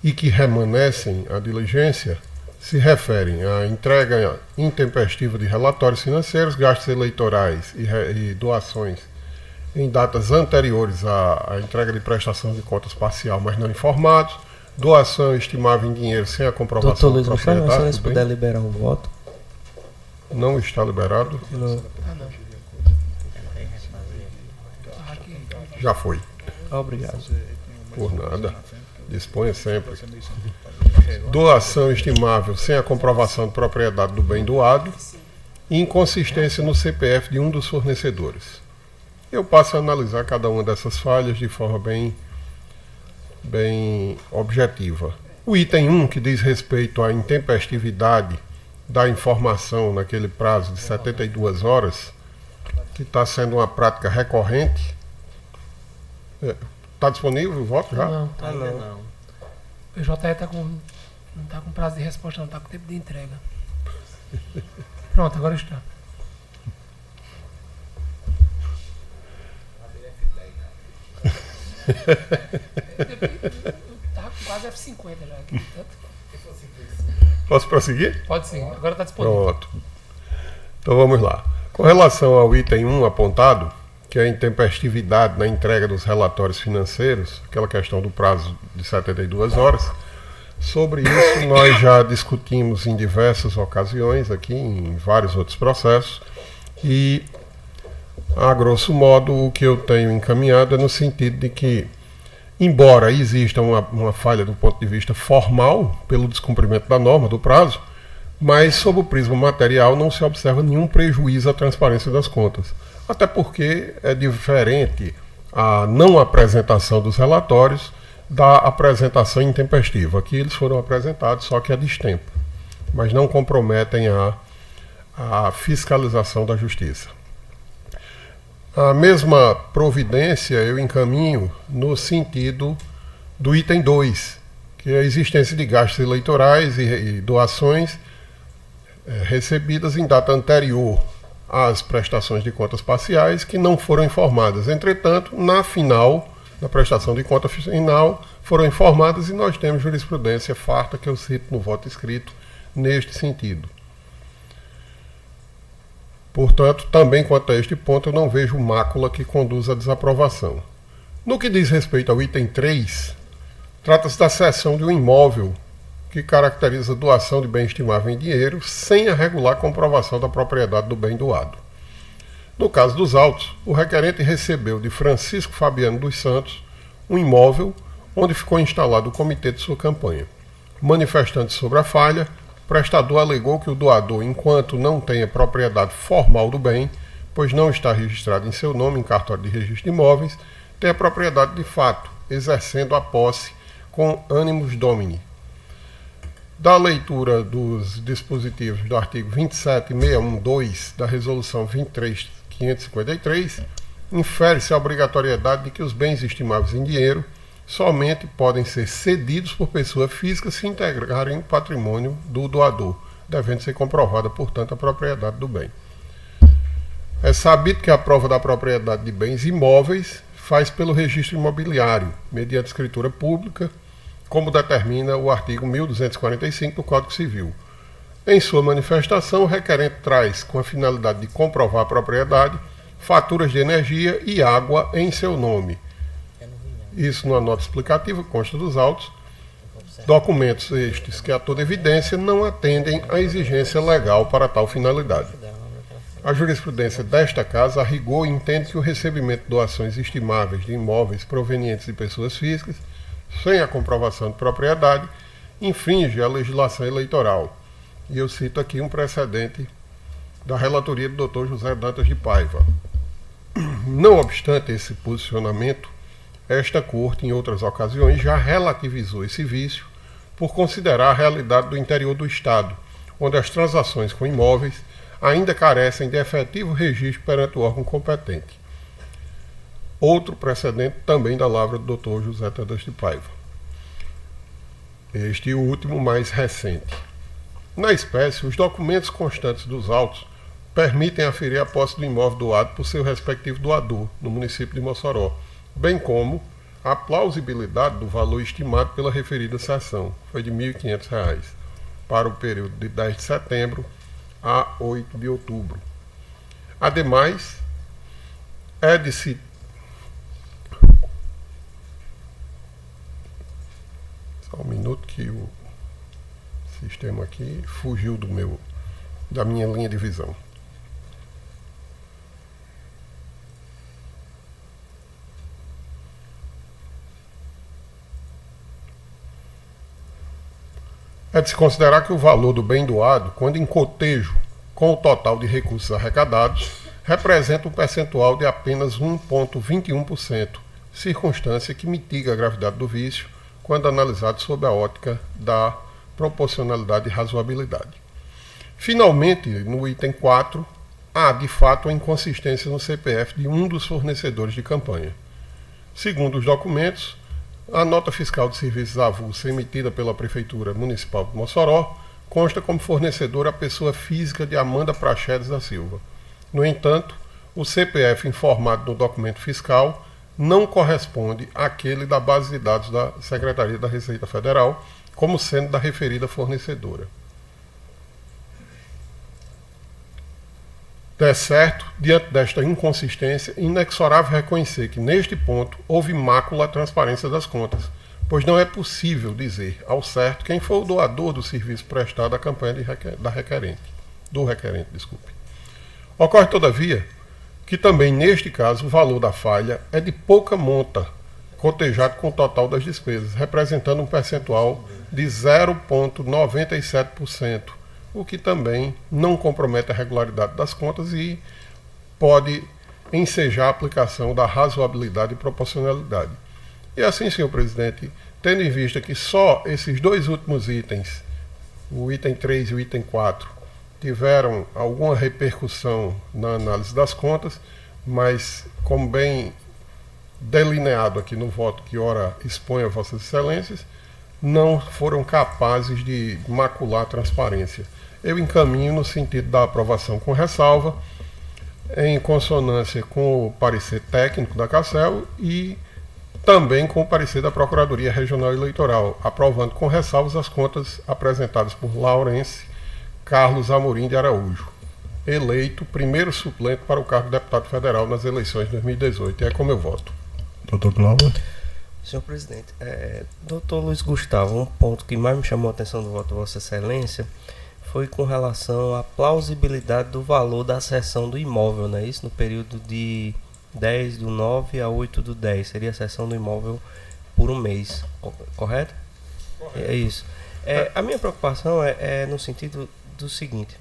e que remanescem à diligência se referem à entrega intempestiva de relatórios financeiros, gastos eleitorais e doações em datas anteriores à entrega de prestação de contas parcial, mas não informados, doação estimável em dinheiro sem a comprovação Doutor Luiz da propriedade. se puder liberar o voto. Não está liberado? Não. Já foi. Obrigado. Por nada. Disponha sempre. Doação estimável sem a comprovação de propriedade do bem doado e inconsistência no CPF de um dos fornecedores. Eu passo a analisar cada uma dessas falhas de forma bem objetiva. O item 1, que diz respeito à intempestividade da informação naquele prazo de 72 horas, que está sendo uma prática recorrente. Está disponível o voto já? Não, Ainda não. O PJE não está com prazo de resposta, não está com tempo de entrega. Pronto, agora está. Estava com quase F50 já aqui. Posso prosseguir? Pode sim, agora está disponível. Pronto. Então vamos lá. Com relação ao item 1 apontado, que é a intempestividade na entrega dos relatórios financeiros, aquela questão do prazo de 72 horas, sobre isso nós já discutimos em diversas ocasiões aqui, em vários outros processos, e a grosso modo o que eu tenho encaminhado é no sentido de que, embora exista uma falha do ponto de vista formal, pelo descumprimento da norma, do prazo, mas sob o prisma material não se observa nenhum prejuízo à transparência das contas. Até porque é diferente a não apresentação dos relatórios da apresentação intempestiva. Aqui eles foram apresentados, só que a destempo, mas não comprometem a fiscalização da justiça. A mesma providência eu encaminho no sentido do item 2, que é a existência de gastos eleitorais e doações recebidas em data anterior às prestações de contas parciais que não foram informadas. Entretanto, na prestação de conta final, foram informadas e nós temos jurisprudência farta que eu cito no voto escrito neste sentido. Portanto, também quanto a este ponto, eu não vejo mácula que conduza à desaprovação. No que diz respeito ao item 3, trata-se da cessão de um imóvel que caracteriza doação de bem estimável em dinheiro sem a regular comprovação da propriedade do bem doado. No caso dos autos, o requerente recebeu de Francisco Fabiano dos Santos um imóvel onde ficou instalado o comitê de sua campanha. Manifestando sobre a falha, o prestador alegou que o doador, enquanto não tenha propriedade formal do bem, pois não está registrado em seu nome em cartório de registro de imóveis, tem a propriedade de fato, exercendo a posse com animus domini. Da leitura dos dispositivos do artigo 27.612 da Resolução 23.553, infere-se a obrigatoriedade de que os bens estimáveis em dinheiro somente podem ser cedidos por pessoa física se integrarem o patrimônio do doador, devendo ser comprovada, portanto, a propriedade do bem. É sabido que a prova da propriedade de bens imóveis faz pelo registro imobiliário, mediante escritura pública, como determina o artigo 1245 do Código Civil. Em sua manifestação, o requerente traz, com a finalidade de comprovar a propriedade, faturas de energia e água em seu nome. Isso numa nota explicativa, consta dos autos. Documentos estes que, a toda evidência, não atendem à exigência legal para tal finalidade. A jurisprudência desta casa, a rigor, entende que o recebimento de doações estimáveis de imóveis provenientes de pessoas físicas, sem a comprovação de propriedade, infringe a legislação eleitoral. E eu cito aqui um precedente da relatoria do Dr. José Dantas de Paiva. Não obstante esse posicionamento, esta Corte, em outras ocasiões, já relativizou esse vício por considerar a realidade do interior do Estado, onde as transações com imóveis ainda carecem de efetivo registro perante o órgão competente. Outro precedente também da lavra do Dr. José Dantas de Paiva. Este último mais recente. Na espécie, os documentos constantes dos autos permitem aferir a posse do imóvel doado por seu respectivo doador, no município de Mossoró, bem como a plausibilidade do valor estimado pela referida seção, foi de R$ 1.500, para o período de 10 de setembro a 8 de outubro. Ademais, é de se só um minuto que o sistema aqui fugiu da minha linha de visão. É de se considerar que o valor do bem doado, quando em cotejo com o total de recursos arrecadados, representa um percentual de apenas 1,21%, circunstância que mitiga a gravidade do vício quando analisado sob a ótica da proporcionalidade e razoabilidade. Finalmente, no item 4, há de fato a inconsistência no CPF de um dos fornecedores de campanha. Segundo os documentos, a nota fiscal de serviços avulsa emitida pela Prefeitura Municipal de Mossoró consta como fornecedora a pessoa física de Amanda Praxedes da Silva. No entanto, o CPF informado no documento fiscal não corresponde àquele da base de dados da Secretaria da Receita Federal, como sendo da referida fornecedora. É certo, diante desta inconsistência, inexorável reconhecer que, neste ponto, houve mácula à transparência das contas, pois não é possível dizer ao certo quem foi o doador do serviço prestado à campanha do requerente. Ocorre, todavia, que também neste caso o valor da falha é de pouca monta, cotejado com o total das despesas, representando um percentual de 0,97%, o que também não compromete a regularidade das contas e pode ensejar a aplicação da razoabilidade e proporcionalidade. E assim, senhor presidente, tendo em vista que só esses dois últimos itens, o item 3 e o item 4, tiveram alguma repercussão na análise das contas, mas, como bem delineado aqui no voto que ora expõe a Vossas Excelências, não foram capazes de macular a transparência. Eu encaminho no sentido da aprovação com ressalva, em consonância com o parecer técnico da CACEL e também com o parecer da Procuradoria Regional Eleitoral, aprovando com ressalvas as contas apresentadas por Laurence Carlos Amorim de Araújo, eleito primeiro suplente para o cargo de deputado federal nas eleições de 2018. E é como eu voto. Doutor Glauber. Senhor presidente, doutor Luiz Gustavo, um ponto que mais me chamou a atenção do voto de Vossa Excelência foi com relação à plausibilidade do valor da cessão do imóvel, não é isso? No período de 10/9 a 8/10, seria a cessão do imóvel por um mês, correto? É isso. A minha preocupação é no sentido do seguinte,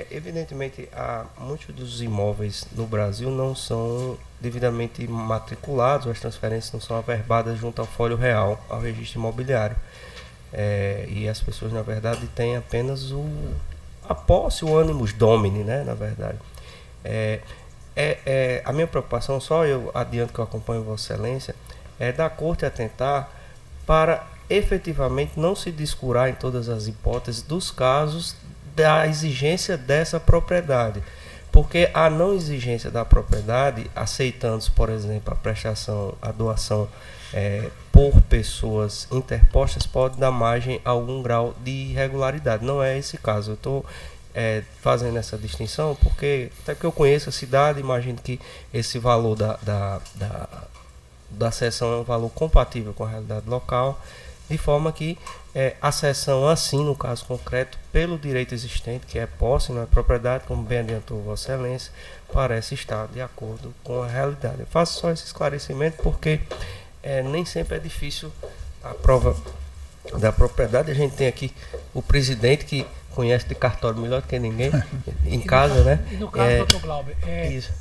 evidentemente, muitos dos imóveis no Brasil não são devidamente matriculados, as transferências não são averbadas junto ao folho real, ao registro imobiliário. E as pessoas, na verdade, têm apenas a posse, o animus domini, né, na verdade. A minha preocupação, só eu adianto que eu acompanho Vossa Excelência, é da Corte atentar para efetivamente não se descurar em todas as hipóteses dos casos da exigência dessa propriedade. Porque a não exigência da propriedade, aceitando-se, por exemplo, a prestação, a doação por pessoas interpostas, pode dar margem a algum grau de irregularidade. Não é esse caso. Eu estou fazendo essa distinção porque, até que eu conheço a cidade, imagino que esse valor da cessão é um valor compatível com a realidade local, de forma que a cessão, assim, no caso concreto, pelo direito existente, que é posse, não é propriedade, como bem adiantou Vossa Excelência, parece estar de acordo com a realidade. Eu faço só esse esclarecimento porque nem sempre é difícil a prova da propriedade. A gente tem aqui o presidente que conhece de cartório melhor do que ninguém em casa, né? E no caso, doutor Glauber, isso.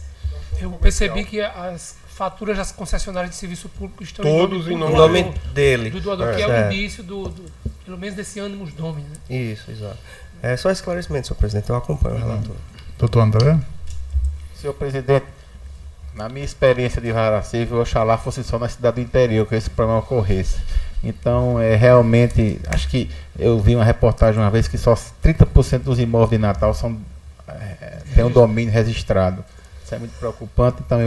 Eu percebi que as faturas das concessionárias de serviço público estão todos em nome dele. Do doador, que é o início pelo menos desse ânimos domini, né? Isso, exato. É só esclarecimento, senhor presidente, eu acompanho o relator. Doutor André? Senhor presidente, na minha experiência de vara civil, oxalá fosse só na cidade do interior que esse problema ocorresse. Então, realmente, acho que eu vi uma reportagem uma vez que só 30% dos imóveis de Natal têm um domínio registrado. Isso é muito preocupante, então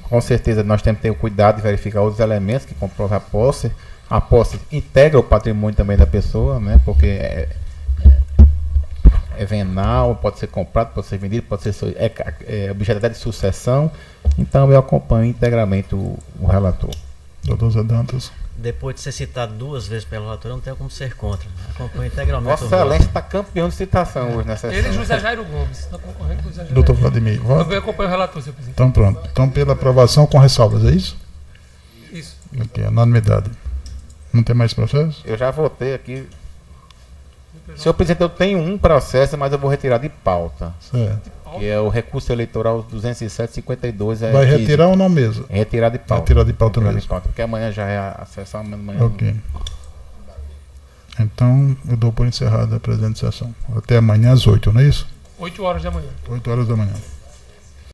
com certeza nós temos que ter o cuidado de verificar outros elementos que comprovam a posse. A posse integra o patrimônio também da pessoa, né? Porque é venal, pode ser comprado, pode ser vendido, pode ser objeto de sucessão. Então eu acompanho integralmente o relator. Doutor Zé Dantas. Depois de ser citado 2 vezes pelo relator, não tenho como ser contra. Acompanho integralmente. Vossa Excelência está campeão de citação hoje nessa sessão. Ele e José Jairo Gomes, está concorrendo com José Jairo. Doutor Vladimir, voto? Eu acompanho o relator, senhor presidente. Então pronto. Então pela aprovação com ressalvas, é isso? Isso. Ok, unanimidade. Não tem mais processo? Eu já votei aqui. Senhor presidente, eu tenho um processo, mas eu vou retirar de pauta. Certo. Que é o recurso eleitoral 207/52. Vai retirar ou não mesmo? Retirar de pauta. Retirar de pauta mesmo. De pauta, porque amanhã já é a sessão, amanhã. Ok. Então, eu dou por encerrada a presente sessão. Até amanhã às 8, não é isso? 8 horas da manhã. 8 horas da manhã.